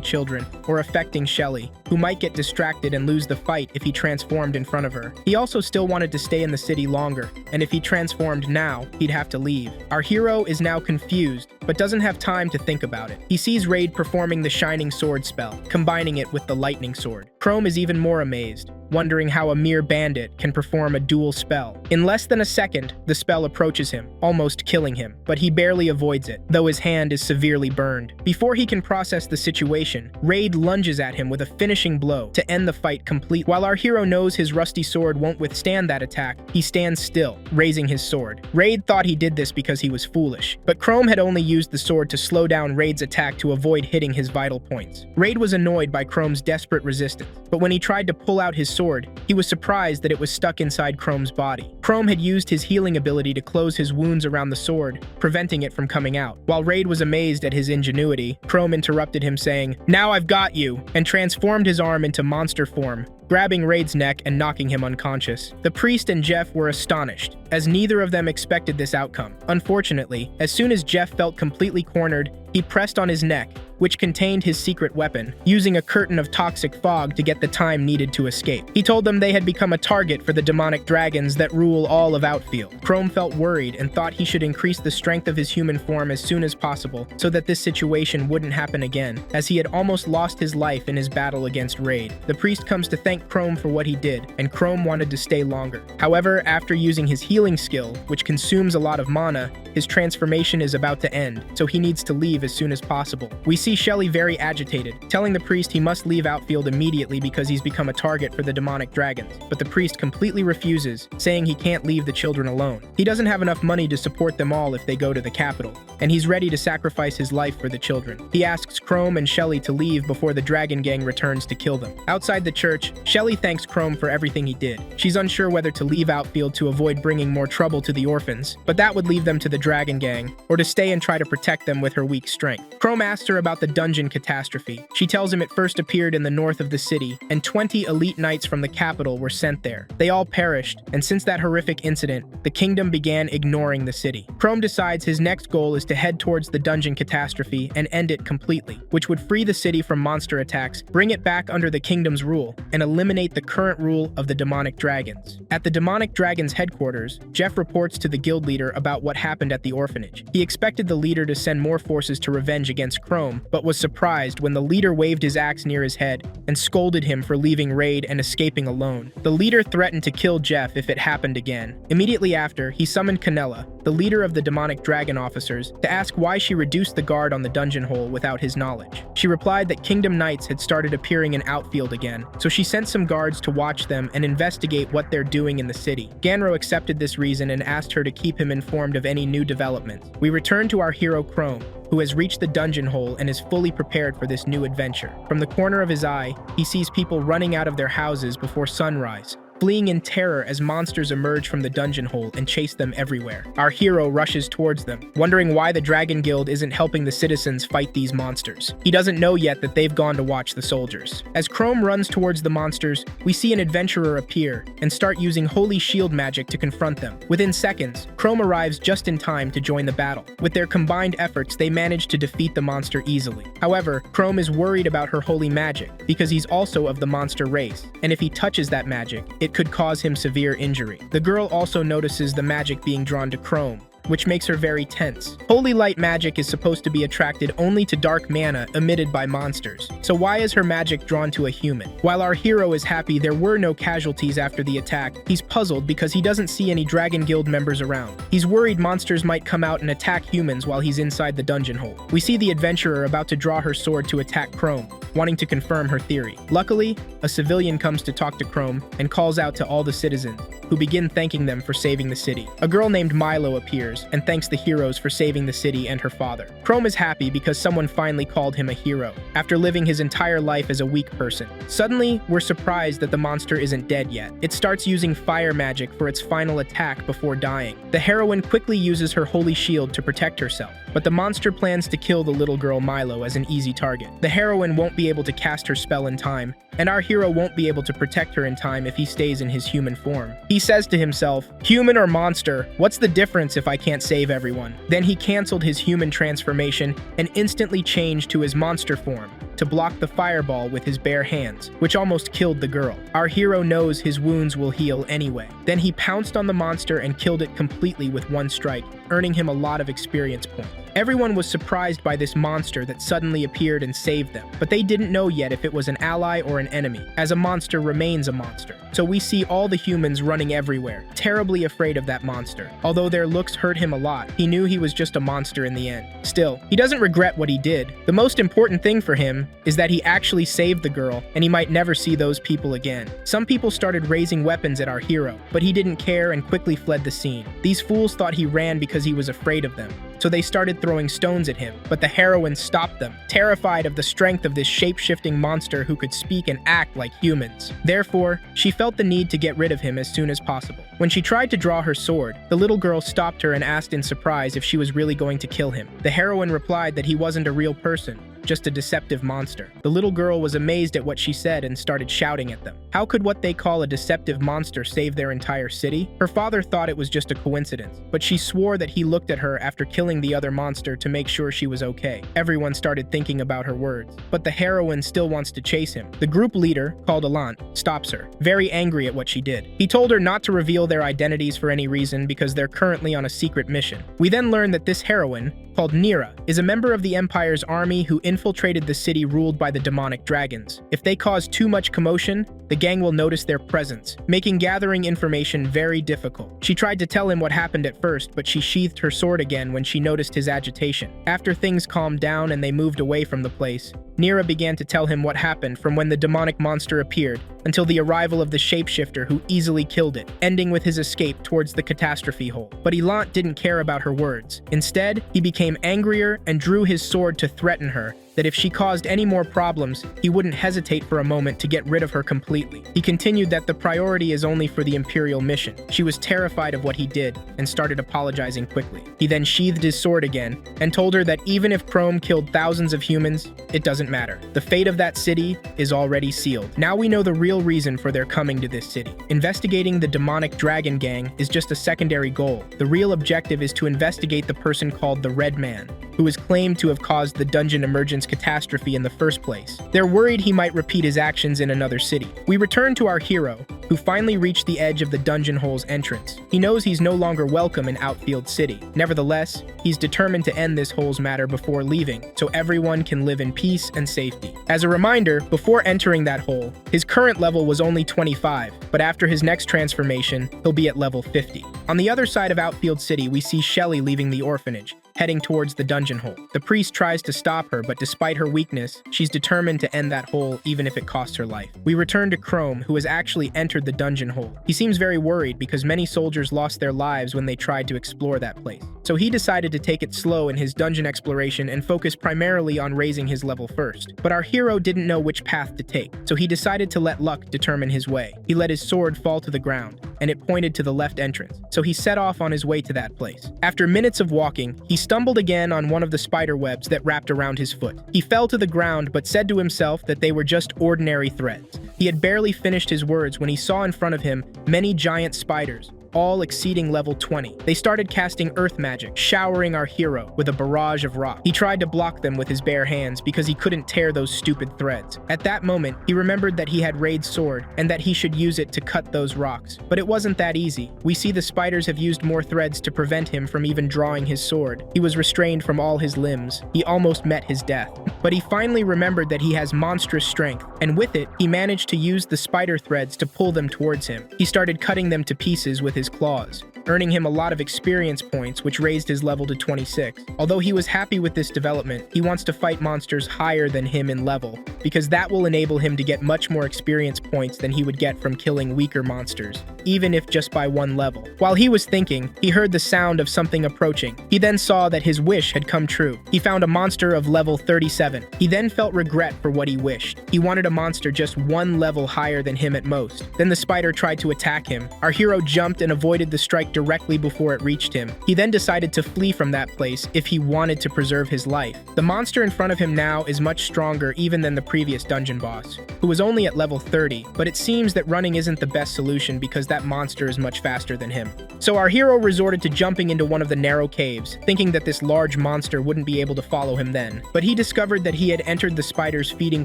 children or affecting Shelly, who might get distracted and lose the fight if he transformed in front of her. He also still wanted to stay in the city longer, and if he transformed now, he'd have to leave. Our hero is now confused, but doesn't have time to think about it. He sees Raid performing the Shining Sword spell, combining it with the Lightning Sword. Chrome is even more amazed, wondering how a mere bandit can perform a dual spell. In less than a second, the spell approaches him, almost killing him, but he barely avoids it, though his hand is severely burned. Before he can process the situation, Raid lunges at him with a finishing blow to end the fight completely. While our hero knows his rusty sword won't withstand that attack, he stands still, raising his sword. Raid thought he did this because he was foolish, but Chrome had only used the sword to slow down Raid's attack to avoid hitting his vital points. Raid was annoyed by Chrome's desperate resistance, but when he tried to pull out his sword, he was surprised that it was stuck inside Chrome's body. Chrome had used his healing ability to close his wounds around the sword, preventing it from coming out. While Raid was amazed at his ingenuity, Chrome interrupted him saying, "Now I've got you," and transformed his arm into monster form, grabbing Raid's neck and knocking him unconscious. The priest and Jeff were astonished, as neither of them expected this outcome. Unfortunately, as soon as Jeff felt completely cornered, he pressed on his neck, which contained his secret weapon, using a curtain of toxic fog to get the time needed to escape. He told them they had become a target for the demonic dragons that rule all of Outfield. Chrome felt worried and thought he should increase the strength of his human form as soon as possible so that this situation wouldn't happen again, as he had almost lost his life in his battle against Raid. The priest comes to thank Chrome for what he did, and Chrome wanted to stay longer. However, after using his healing skill, which consumes a lot of mana, his transformation is about to end, so he needs to leave as soon as possible. We see Shelly very agitated, telling the priest he must leave Outfield immediately because he's become a target for the demonic dragons, but the priest completely refuses, saying he can't leave the children alone. He doesn't have enough money to support them all if they go to the capital, and he's ready to sacrifice his life for the children. He asks Chrome and Shelly to leave before the dragon gang returns to kill them. Outside the church, Shelly thanks Chrome for everything he did. She's unsure whether to leave Outfield to avoid bringing more trouble to the orphans, but that would leave them to the dragon gang, or to stay and try to protect them with her weak strength. Chrome asks her about the dungeon catastrophe. She tells him it first appeared in the north of the city, and 20 elite knights from the capital were sent there. They all perished, and since that horrific incident, the kingdom began ignoring the city. Chrome decides his next goal is to head towards the dungeon catastrophe and end it completely, which would free the city from monster attacks, bring it back under the kingdom's rule, and eliminate the current rule of the demonic dragons. At the demonic dragons' headquarters, Jeff reports to the guild leader about what happened at the orphanage. He expected the leader to send more forces to revenge against Chrome, but was surprised when the leader waved his axe near his head and scolded him for leaving Raid and escaping alone. The leader threatened to kill Jeff if it happened again. Immediately after, he summoned Canella, the leader of the demonic dragon officers, to ask why she reduced the guard on the dungeon hole without his knowledge. She replied that Kingdom Knights had started appearing in Outfield again, so she sent some guards to watch them and investigate what they're doing in the city. Ganro accepted this reason and asked her to keep him informed of any new developments. We return to our hero Chrome, who has reached the dungeon hole and is fully prepared for this new adventure. From the corner of his eye, he sees people running out of their houses before sunrise, fleeing in terror as monsters emerge from the dungeon hole and chase them everywhere. Our hero rushes towards them, wondering why the Dragon Guild isn't helping the citizens fight these monsters. He doesn't know yet that they've gone to watch the soldiers. As Chrome runs towards the monsters, we see an adventurer appear and start using holy shield magic to confront them. Within seconds, Chrome arrives just in time to join the battle. With their combined efforts, they manage to defeat the monster easily. However, Chrome is worried about her holy magic because he's also of the monster race, and if he touches that magic, it could cause him severe injury. The girl also notices the magic being drawn to Chrome, which makes her very tense. Holy light magic is supposed to be attracted only to dark mana emitted by monsters. So why is her magic drawn to a human? While our hero is happy there were no casualties after the attack, he's puzzled because he doesn't see any Dragon Guild members around. He's worried monsters might come out and attack humans while he's inside the dungeon hole. We see the adventurer about to draw her sword to attack Chrome, wanting to confirm her theory. Luckily, a civilian comes to talk to Chrome and calls out to all the citizens, who begin thanking them for saving the city. A girl named Milo appears and thanks the heroes for saving the city and her father. Chrome is happy because someone finally called him a hero, after living his entire life as a weak person. Suddenly, we're surprised that the monster isn't dead yet. It starts using fire magic for its final attack before dying. The heroine quickly uses her holy shield to protect herself, but the monster plans to kill the little girl Milo as an easy target. The heroine won't be able to cast her spell in time, and our hero won't be able to protect her in time if he stays in his human form. He says to himself, "Human or monster, what's the difference if I can't save everyone?" Then he canceled his human transformation and instantly changed to his monster form to block the fireball with his bare hands, which almost killed the girl. Our hero knows his wounds will heal anyway. Then he pounced on the monster and killed it completely with one strike, earning him a lot of experience points. Everyone was surprised by this monster that suddenly appeared and saved them, but they didn't know yet if it was an ally or an enemy, as a monster remains a monster. So we see all the humans running everywhere, terribly afraid of that monster. Although their looks hurt him a lot, he knew he was just a monster in the end. Still, he doesn't regret what he did. The most important thing for him is that he actually saved the girl, and he might never see those people again. Some people started raising weapons at our hero, but he didn't care and quickly fled the scene. These fools thought he ran because he was afraid of them, so they started throwing stones at him, but the heroine stopped them, terrified of the strength of this shape-shifting monster who could speak and act like humans. Therefore, she felt the need to get rid of him as soon as possible. When she tried to draw her sword, the little girl stopped her and asked in surprise if she was really going to kill him. The heroine replied that he wasn't a real person, just a deceptive monster. The little girl was amazed at what she said and started shouting at them. How could what they call a deceptive monster save their entire city? Her father thought it was just a coincidence, but she swore that he looked at her after killing the other monster to make sure she was okay. Everyone started thinking about her words, but the heroine still wants to chase him. The group leader, called Alant, stops her, very angry at what she did. He told her not to reveal their identities for any reason because they're currently on a secret mission. We then learn that this heroine, called Nira, is a member of the Empire's army who infiltrated the city ruled by the demonic dragons. If they cause too much commotion, the gang will notice their presence, making gathering information very difficult. She tried to tell him what happened at first, but she sheathed her sword again when she noticed his agitation. After things calmed down and they moved away from the place, Nira began to tell him what happened from when the demonic monster appeared until the arrival of the shapeshifter who easily killed it, ending with his escape towards the catastrophe hole. But Elant didn't care about her words. Instead, he became angrier and drew his sword to threaten her that if she caused any more problems, he wouldn't hesitate for a moment to get rid of her completely. He continued that the priority is only for the Imperial mission. She was terrified of what he did and started apologizing quickly. He then sheathed his sword again and told her that even if Chrome killed thousands of humans, it doesn't matter. The fate of that city is already sealed. Now we know the real reason for their coming to this city. Investigating the demonic dragon gang is just a secondary goal. The real objective is to investigate the person called the Red Man, who is claimed to have caused the dungeon emergence catastrophe in the first place. They're worried he might repeat his actions in another city. We return to our hero, who finally reached the edge of the dungeon hole's entrance. He knows he's no longer welcome in Outfield City. Nevertheless, he's determined to end this hole's matter before leaving, so everyone can live in peace and safety. As a reminder, before entering that hole, his current level was only 25, but after his next transformation, he'll be at level 50. On the other side of Outfield City, we see Shelly leaving the orphanage, heading towards the dungeon hole. The priest tries to stop her, but despite her weakness, she's determined to end that hole even if it costs her life. We return to Chrome, who has actually entered the dungeon hole. He seems very worried because many soldiers lost their lives when they tried to explore that place. So he decided to take it slow in his dungeon exploration and focus primarily on raising his level first. But our hero didn't know which path to take, so he decided to let luck determine his way. He let his sword fall to the ground, and it pointed to the left entrance, so he set off on his way to that place. After minutes of walking, he stumbled again on one of the spider webs that wrapped around his foot. He fell to the ground but said to himself that they were just ordinary threads. He had barely finished his words when he saw in front of him many giant spiders, all exceeding level 20. They started casting earth magic, showering our hero with a barrage of rock. He tried to block them with his bare hands because he couldn't tear those stupid threads. At that moment, he remembered that he had Raid's sword and that he should use it to cut those rocks. But it wasn't that easy. We see the spiders have used more threads to prevent him from even drawing his sword. He was restrained from all his limbs. He almost met his death. But he finally remembered that he has monstrous strength, and with it, he managed to use the spider threads to pull them towards him. He started cutting them to pieces with his claws, earning him a lot of experience points, which raised his level to 26. Although he was happy with this development, he wants to fight monsters higher than him in level, because that will enable him to get much more experience points than he would get from killing weaker monsters, even if just by one level. While he was thinking, he heard the sound of something approaching. He then saw that his wish had come true. He found a monster of level 37. He then felt regret for what he wished. He wanted a monster just one level higher than him at most. Then the spider tried to attack him. Our hero jumped and avoided the strike directly before it reached him. He then decided to flee from that place if he wanted to preserve his life. The monster in front of him now is much stronger even than the previous dungeon boss, who was only at level 30, but it seems that running isn't the best solution because that monster is much faster than him. So our hero resorted to jumping into one of the narrow caves, thinking that this large monster wouldn't be able to follow him then. But he discovered that he had entered the spider's feeding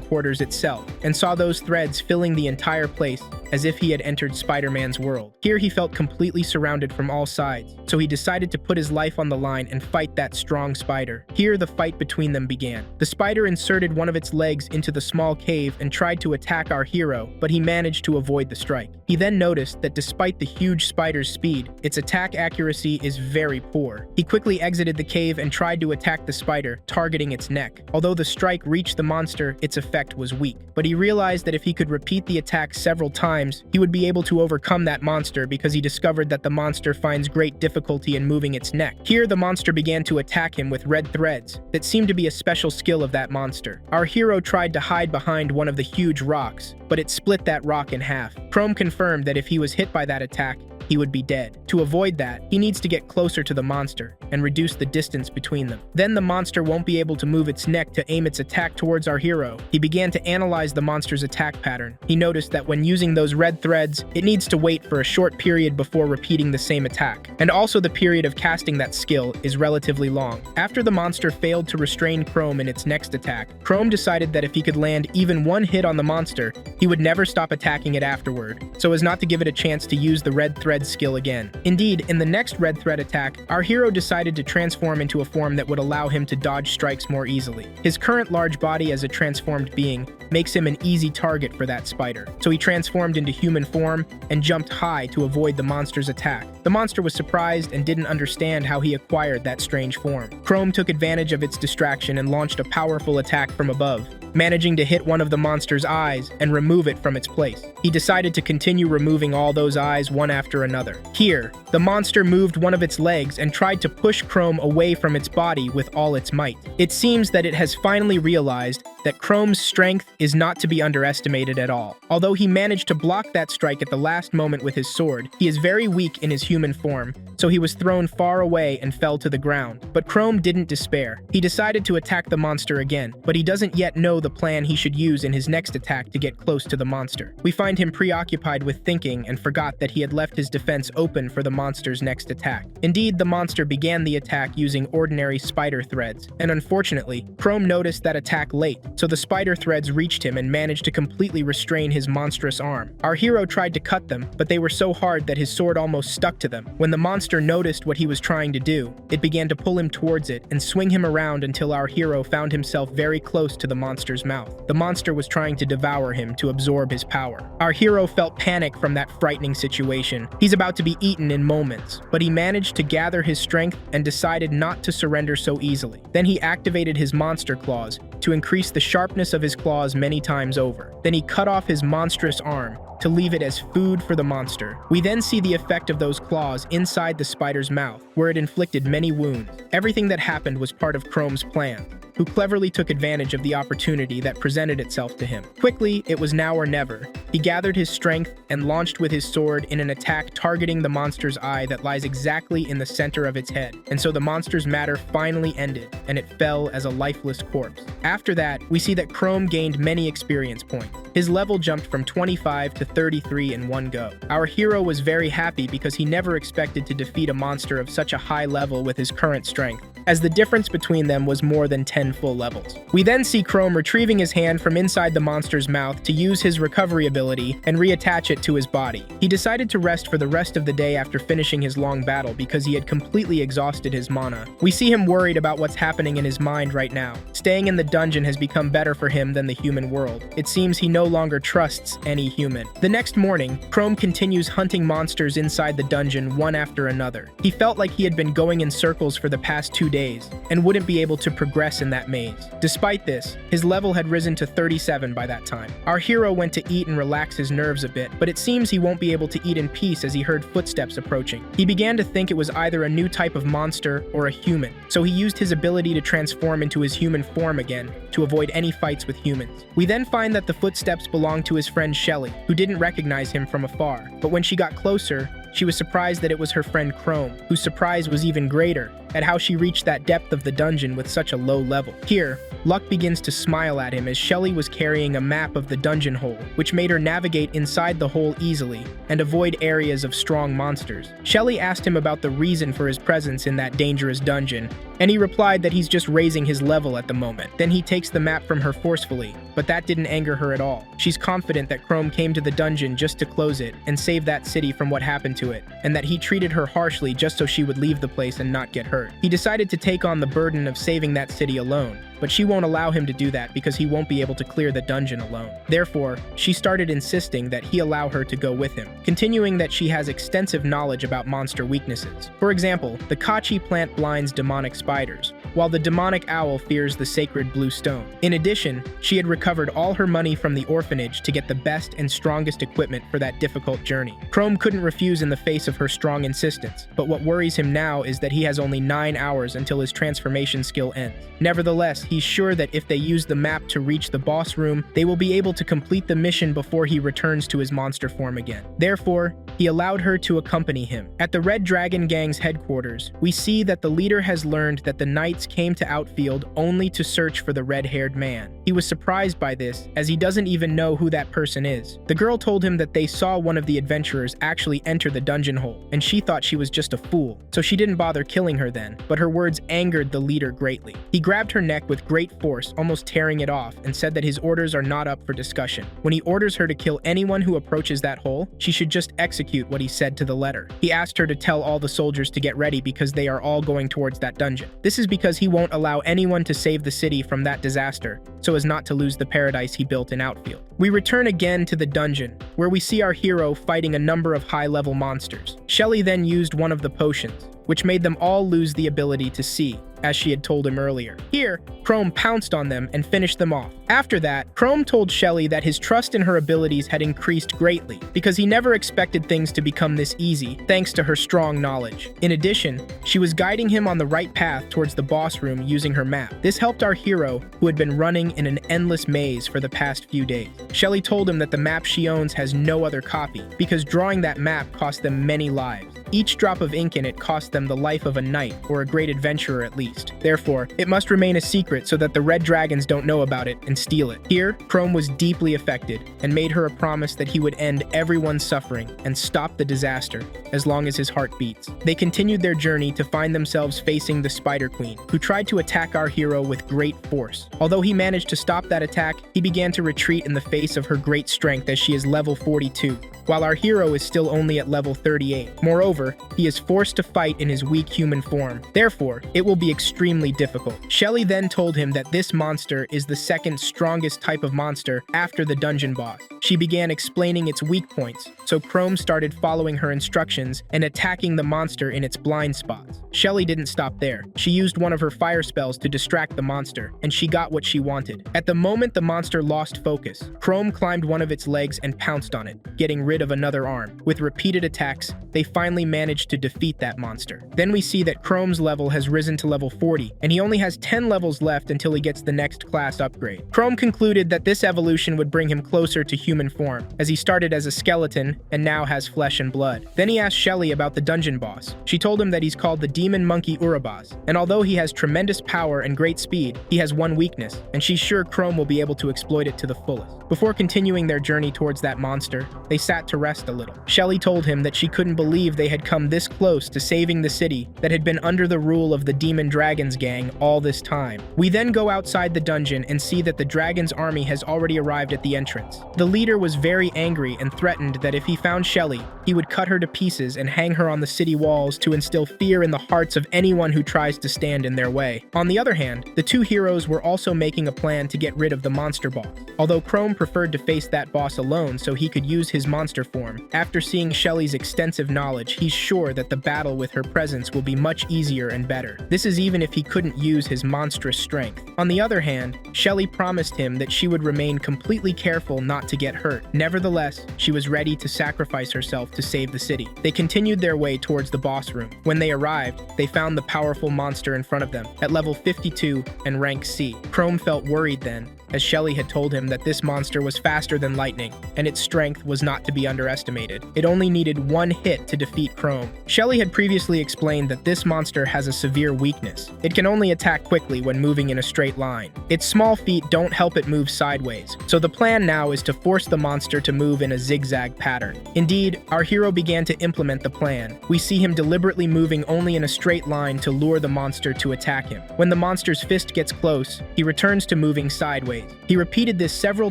quarters itself, and saw those threads filling the entire place as if he had entered Spider-Man's world. Here he felt completely surrounded from all sides, so he decided to put his life on the line and fight that strong spider. Here the fight between them began. The spider inserted one of its legs into the small cave and tried to attack our hero, but he managed to avoid the strike. He then noticed that despite the huge spider's speed, its attack accuracy is very poor. He quickly exited the cave and tried to attack the spider, targeting its neck. Although the strike reached the monster, its effect was weak. But he realized that if he could repeat the attack several times, he would be able to overcome that monster because he discovered that the monster finds great difficulty in moving its neck. Here, the monster began to attack him with red threads that seemed to be a special skill of that monster. Our hero tried to hide behind one of the huge rocks, but it split that rock in half. Chrome confirmed that if he was hit by that attack, he would be dead. To avoid that, he needs to get closer to the monster and reduce the distance between them. Then the monster won't be able to move its neck to aim its attack towards our hero. He began to analyze the monster's attack pattern. He noticed that when using those red threads, it needs to wait for a short period before repeating the same attack. And also the period of casting that skill is relatively long. After the monster failed to restrain Chrome in its next attack, Chrome decided that if he could land even one hit on the monster, he would never stop attacking it afterward, so as not to give it a chance to use the red thread skill again. Indeed, in the next red thread attack, our hero decided to transform into a form that would allow him to dodge strikes more easily. His current large body as a transformed being makes him an easy target for that spider, so he transformed into human form and jumped high to avoid the monster's attack. The monster was surprised and didn't understand how he acquired that strange form. Chrome took advantage of its distraction and launched a powerful attack from above, managing to hit one of the monster's eyes and remove it from its place. He decided to continue removing all those eyes one after another. Here, the monster moved one of its legs and tried to push Chrome away from its body with all its might. It seems that it has finally realized that Chrome's strength is not to be underestimated at all. Although he managed to block that strike at the last moment with his sword, he is very weak in his human form, so he was thrown far away and fell to the ground. But Chrome didn't despair. He decided to attack the monster again, but he doesn't yet know the plan he should use in his next attack to get close to the monster. We find him preoccupied with thinking and forgot that he had left his defense open for the monster's next attack. Indeed, the monster began the attack using ordinary spider threads, and unfortunately, Chrome noticed that attack late, so the spider threads reached him and managed to completely restrain his monstrous arm. Our hero tried to cut them, but they were so hard that his sword almost stuck to them. When the monster monster noticed what he was trying to do, it began to pull him towards it and swing him around until our hero found himself very close to the monster's mouth. The monster was trying to devour him to absorb his power. Our hero felt panic from that frightening situation. He's about to be eaten in moments, but he managed to gather his strength and decided not to surrender so easily. Then he activated his monster claws to increase the sharpness of his claws many times over. Then he cut off his monstrous arm to leave it as food for the monster. We then see the effect of those claws inside the spider's mouth, where it inflicted many wounds. Everything that happened was part of Chrome's plan, who cleverly took advantage of the opportunity that presented itself to him. Quickly, it was now or never. He gathered his strength and launched with his sword in an attack targeting the monster's eye that lies exactly in the center of its head. And so the monster's matter finally ended, and it fell as a lifeless corpse. After that, we see that Chrome gained many experience points. His level jumped from 25 to 33 in one go. Our hero was very happy because he never expected to defeat a monster of such a high level with his current strength, as the difference between them was more than 10 full levels. We then see Chrome retrieving his hand from inside the monster's mouth to use his recovery ability and reattach it to his body. He decided to rest for the rest of the day after finishing his long battle because he had completely exhausted his mana. We see him worried about what's happening in his mind right now. Staying in the dungeon has become better for him than the human world. It seems he no longer trusts any human. The next morning, Chrome continues hunting monsters inside the dungeon one after another. He felt like he had been going in circles for the past 2 days and wouldn't be able to progress in that maze. Despite this, his level had risen to 37 by that time. Our hero went to eat and relax his nerves a bit, but it seems he won't be able to eat in peace as he heard footsteps approaching. He began to think it was either a new type of monster or a human, so he used his ability to transform into his human form again to avoid any fights with humans. We then find that the footsteps belonged to his friend Shelly, who didn't recognize him from afar, but when she got closer, she was surprised that it was her friend Chrome, whose surprise was even greater at how she reached that depth of the dungeon with such a low level. Here, Luck begins to smile at him as Shelly was carrying a map of the dungeon hole, which made her navigate inside the hole easily and avoid areas of strong monsters. Shelly asked him about the reason for his presence in that dangerous dungeon, and he replied that he's just raising his level at the moment. Then he takes the map from her forcefully, but that didn't anger her at all. She's confident that Chrome came to the dungeon just to close it and save that city from what happened to it, and that he treated her harshly just so she would leave the place and not get hurt. He decided to take on the burden of saving that city alone, but she won't allow him to do that because he won't be able to clear the dungeon alone. Therefore, she started insisting that he allow her to go with him, continuing that she has extensive knowledge about monster weaknesses. For example, the Kachi plant blinds demonic spiders, while the demonic owl fears the sacred blue stone. In addition, she had recovered all her money from the orphanage to get the best and strongest equipment for that difficult journey. Chrome couldn't refuse in the face of her strong insistence, but what worries him now is that he has only 9 hours until his transformation skill ends. Nevertheless, he's sure that if they use the map to reach the boss room, they will be able to complete the mission before he returns to his monster form again. Therefore, he allowed her to accompany him. At the Red Dragon Gang's headquarters, we see that the leader has learned that the knights came to Outfield only to search for the red-haired man. He was surprised by this, as he doesn't even know who that person is. The girl told him that they saw one of the adventurers actually enter the dungeon hole, and she thought she was just a fool, so she didn't bother killing her then, but her words angered the leader greatly. He grabbed her neck with great force, almost tearing it off, and said that his orders are not up for discussion. When he orders her to kill anyone who approaches that hole, she should just execute what he said to the letter. He asked her to tell all the soldiers to get ready because they are all going towards that dungeon. This is because he won't allow anyone to save the city from that disaster, so as not to lose the paradise he built in Outfield. We return again to the dungeon, where we see our hero fighting a number of high-level monsters. Shelly then used one of the potions, which made them all lose the ability to see, as she had told him earlier. Here, Chrome pounced on them and finished them off. After that, Chrome told Shelly that his trust in her abilities had increased greatly, because he never expected things to become this easy, thanks to her strong knowledge. In addition, she was guiding him on the right path towards the boss room using her map. This helped our hero, who had been running in an endless maze for the past few days. Shelly told him that the map she owns has no other copy, because drawing that map cost them many lives. Each drop of ink in it cost them the life of a knight, or a great adventurer at least. Therefore, it must remain a secret so that the red dragons don't know about it and steal it. Here, Chrome was deeply affected, and made her a promise that he would end everyone's suffering and stop the disaster as long as his heart beats. They continued their journey to find themselves facing the Spider Queen, who tried to attack our hero with great force. Although he managed to stop that attack, he began to retreat in the face of her great strength as she is level 42. while our hero is still only at level 38. Moreover, he is forced to fight in his weak human form. Therefore, it will be extremely difficult. Shelly then told him that this monster is the second strongest type of monster after the dungeon boss. She began explaining its weak points, so Chrome started following her instructions and attacking the monster in its blind spots. Shelly didn't stop there. She used one of her fire spells to distract the monster, and she got what she wanted. At the moment the monster lost focus, Chrome climbed one of its legs and pounced on it, getting rid of another arm. With repeated attacks, they finally managed to defeat that monster. Then we see that Chrome's level has risen to level 40, and he only has 10 levels left until he gets the next class upgrade. Chrome concluded that this evolution would bring him closer to human form, as he started as a skeleton and now has flesh and blood. Then he asked Shelly about the dungeon boss. She told him that he's called the Demon Monkey Urabas, and although he has tremendous power and great speed, he has one weakness, and she's sure Chrome will be able to exploit it to the fullest. Before continuing their journey towards that monster, they sat to rest a little. Shelly told him that she couldn't believe they had come this close to saving the city that had been under the rule of the Demon Dragons gang all this time. We then go outside the dungeon and see that the dragon's army has already arrived at the entrance. The leader was very angry and threatened that if he found Shelly, he would cut her to pieces and hang her on the city walls to instill fear in the hearts of anyone who tries to stand in their way. On the other hand, the two heroes were also making a plan to get rid of the monster boss. Although Chrome preferred to face that boss alone so he could use his monster form, after seeing Shelly's extensive knowledge, he's sure that the battle with her presence will be much easier and better. This is even if he couldn't use his monstrous strength. On the other hand, Shelly promised him that she would remain completely careful not to get hurt. Nevertheless, she was ready to sacrifice herself to save the city. They continued their way towards the boss room. When they arrived, they found the powerful monster in front of them, at level 52 and rank C. Chrome felt worried then, as Shelly had told him that this monster was faster than lightning, and its strength was not to be underestimated. It only needed one hit to defeat Chrome. Shelly had previously explained that this monster has a severe weakness. It can only attack quickly when moving in a straight line. Its small feet don't help it move sideways, so the plan now is to force the monster to move in a zigzag pattern. Indeed, our hero began to implement the plan. We see him deliberately moving only in a straight line to lure the monster to attack him. When the monster's fist gets close, he returns to moving sideways. He repeated this several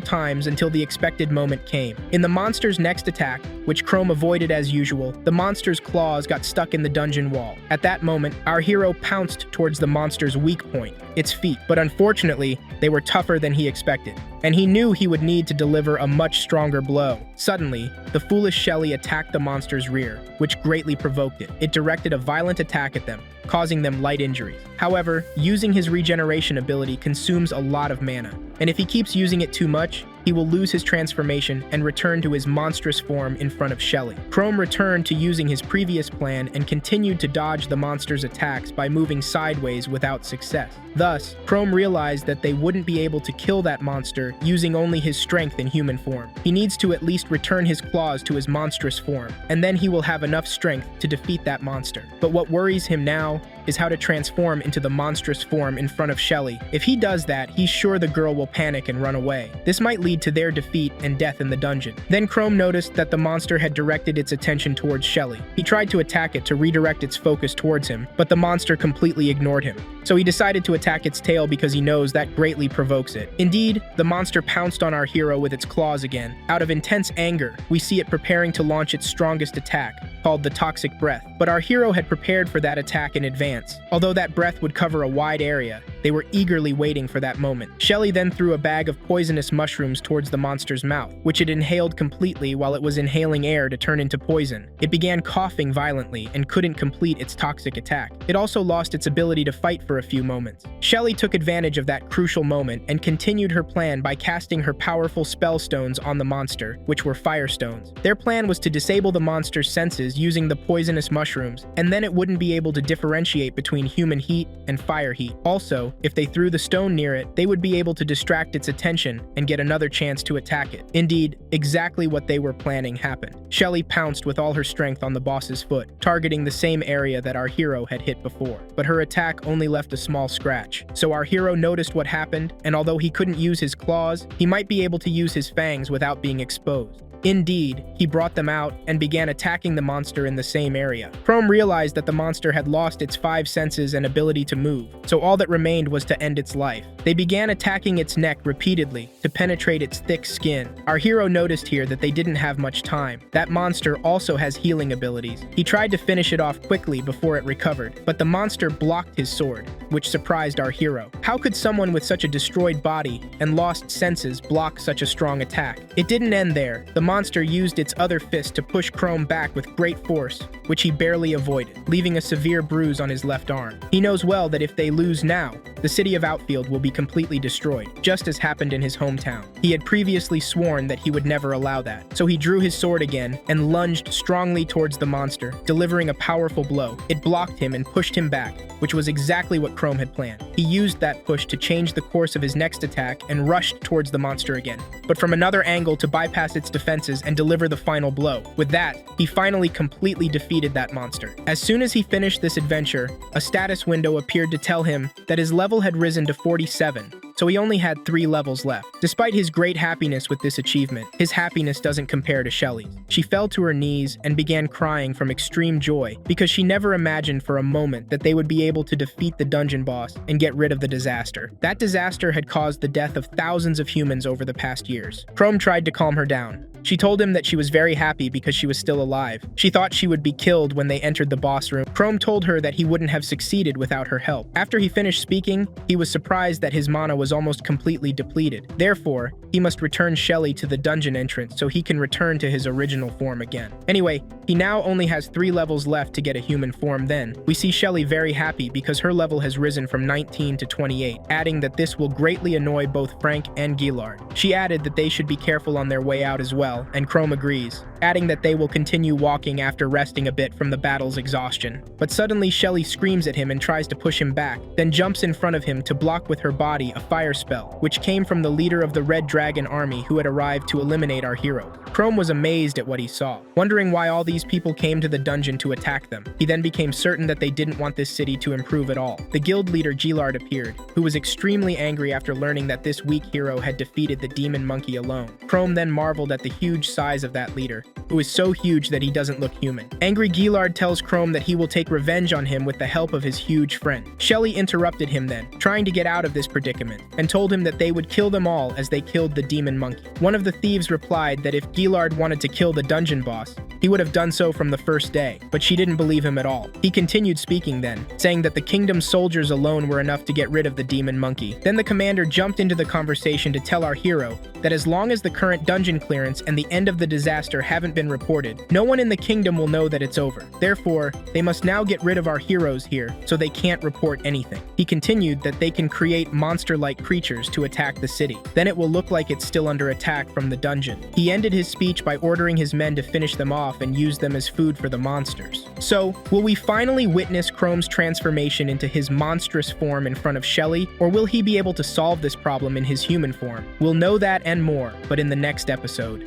times until the expected moment came. In the monster's next attack, which Chrome avoided as usual, the monster's claws got stuck in the dungeon wall. At that moment, our hero pounced towards the monster's weak point, its feet, but unfortunately, they were tougher than he expected, and he knew he would need to deliver a much stronger blow. Suddenly, the foolish Shelly attacked the monster's rear, which greatly provoked it. It directed a violent attack at them, causing them light injuries. However, using his regeneration ability consumes a lot of mana, and if he keeps using it too much, he will lose his transformation and return to his monstrous form in front of Shelly. Chrome returned to using his previous plan and continued to dodge the monster's attacks by moving sideways without success. Thus, Chrome realized that they wouldn't be able to kill that monster using only his strength in human form. He needs to at least return his claws to his monstrous form, and then he will have enough strength to defeat that monster. But what worries him now is how to transform into the monstrous form in front of Shelly. If he does that, he's sure the girl will panic and run away. This might lead to their defeat and death in the dungeon. Then Chrome noticed that the monster had directed its attention towards Shelly. He tried to attack it to redirect its focus towards him, but the monster completely ignored him. So he decided to attack its tail because he knows that greatly provokes it. Indeed, the monster pounced on our hero with its claws again. Out of intense anger, we see it preparing to launch its strongest attack, called the Toxic Breath. But our hero had prepared for that attack in advance. Although that breath would cover a wide area, they were eagerly waiting for that moment. Shelly then threw a bag of poisonous mushrooms towards the monster's mouth, which it inhaled completely while it was inhaling air to turn into poison. It began coughing violently and couldn't complete its toxic attack. It also lost its ability to fight for a few moments. Shelly took advantage of that crucial moment and continued her plan by casting her powerful spell stones on the monster, which were fire stones. Their plan was to disable the monster's senses using the poisonous mushrooms, and then it wouldn't be able to differentiate between human heat and fire heat. Also, if they threw the stone near it, they would be able to distract its attention and get another chance to attack it. Indeed, exactly what they were planning happened. Shelly pounced with all her strength on the boss's foot, targeting the same area that our hero had hit before. But her attack only left a small scratch. So our hero noticed what happened, and although he couldn't use his claws, he might be able to use his fangs without being exposed. Indeed, he brought them out and began attacking the monster in the same area. Chrome realized that the monster had lost its 5 senses and ability to move, so all that remained was to end its life. They began attacking its neck repeatedly to penetrate its thick skin. Our hero noticed here that they didn't have much time. That monster also has healing abilities. He tried to finish it off quickly before it recovered, but the monster blocked his sword, which surprised our hero. How could someone with such a destroyed body and lost senses block such a strong attack? It didn't end there. The monster used its other fist to push Chrome back with great force, which he barely avoided, leaving a severe bruise on his left arm. He knows well that if they lose now, the city of Outfield will be completely destroyed, just as happened in his hometown. He had previously sworn that he would never allow that, so he drew his sword again and lunged strongly towards the monster, delivering a powerful blow. It blocked him and pushed him back, which was exactly what Chrome had planned. He used that push to change the course of his next attack and rushed towards the monster again, but from another angle to bypass its defenses and deliver the final blow. With that, he finally completely defeated that monster. As soon as he finished this adventure, a status window appeared to tell him that his level had risen to 47, so he only had 3 levels left. Despite his great happiness with this achievement, his happiness doesn't compare to Shelly's. She fell to her knees and began crying from extreme joy because she never imagined for a moment that they would be able to defeat the dungeon boss and get rid of the disaster. That disaster had caused the death of thousands of humans over the past years. Chrome tried to calm her down. She told him that she was very happy because she was still alive. She thought she would be killed when they entered the boss room. Chrome told her that he wouldn't have succeeded without her help. After he finished speaking, he was surprised that his mana was almost completely depleted. Therefore, he must return Shelly to the dungeon entrance so he can return to his original form again. Anyway, he now only has 3 levels left to get a human form. Then, we see Shelly very happy because her level has risen from 19 to 28, adding that this will greatly annoy both Frank and Gillard. She added that they should be careful on their way out as well, and Chrome agrees, adding that they will continue walking after resting a bit from the battle's exhaustion. But suddenly Shelly screams at him and tries to push him back, then jumps in front of him to block with her body a fire spell, which came from the leader of the Red Dragon army who had arrived to eliminate our hero. Chrome was amazed at what he saw, wondering why all these people came to the dungeon to attack them. He then became certain that they didn't want this city to improve at all. The guild leader Gillard appeared, who was extremely angry after learning that this weak hero had defeated the demon monkey alone. Chrome then marveled at the huge size of that leader, who is so huge that he doesn't look human. Angry Gillard tells Chrome that he will take revenge on him with the help of his huge friend. Shelly interrupted him then, trying to get out of this predicament, and told him that they would kill them all as they killed the demon monkey. One of the thieves replied that if Gillard wanted to kill the dungeon boss, he would have done so from the first day, but she didn't believe him at all. He continued speaking then, saying that the kingdom's soldiers alone were enough to get rid of the demon monkey. Then the commander jumped into the conversation to tell our hero that as long as the current dungeon clearance and the end of the disaster haven't been reported, no one in the kingdom will know that it's over. Therefore, they must now get rid of our heroes here so they can't report anything. He continued that they can create monster-like creatures to attack the city. Then it will look like it's still under attack from the dungeon. He ended his speech by ordering his men to finish them off and use them as food for the monsters. So, will we finally witness Chrome's transformation into his monstrous form in front of Shelly, or will he be able to solve this problem in his human form? We'll know that and more, but in the next episode.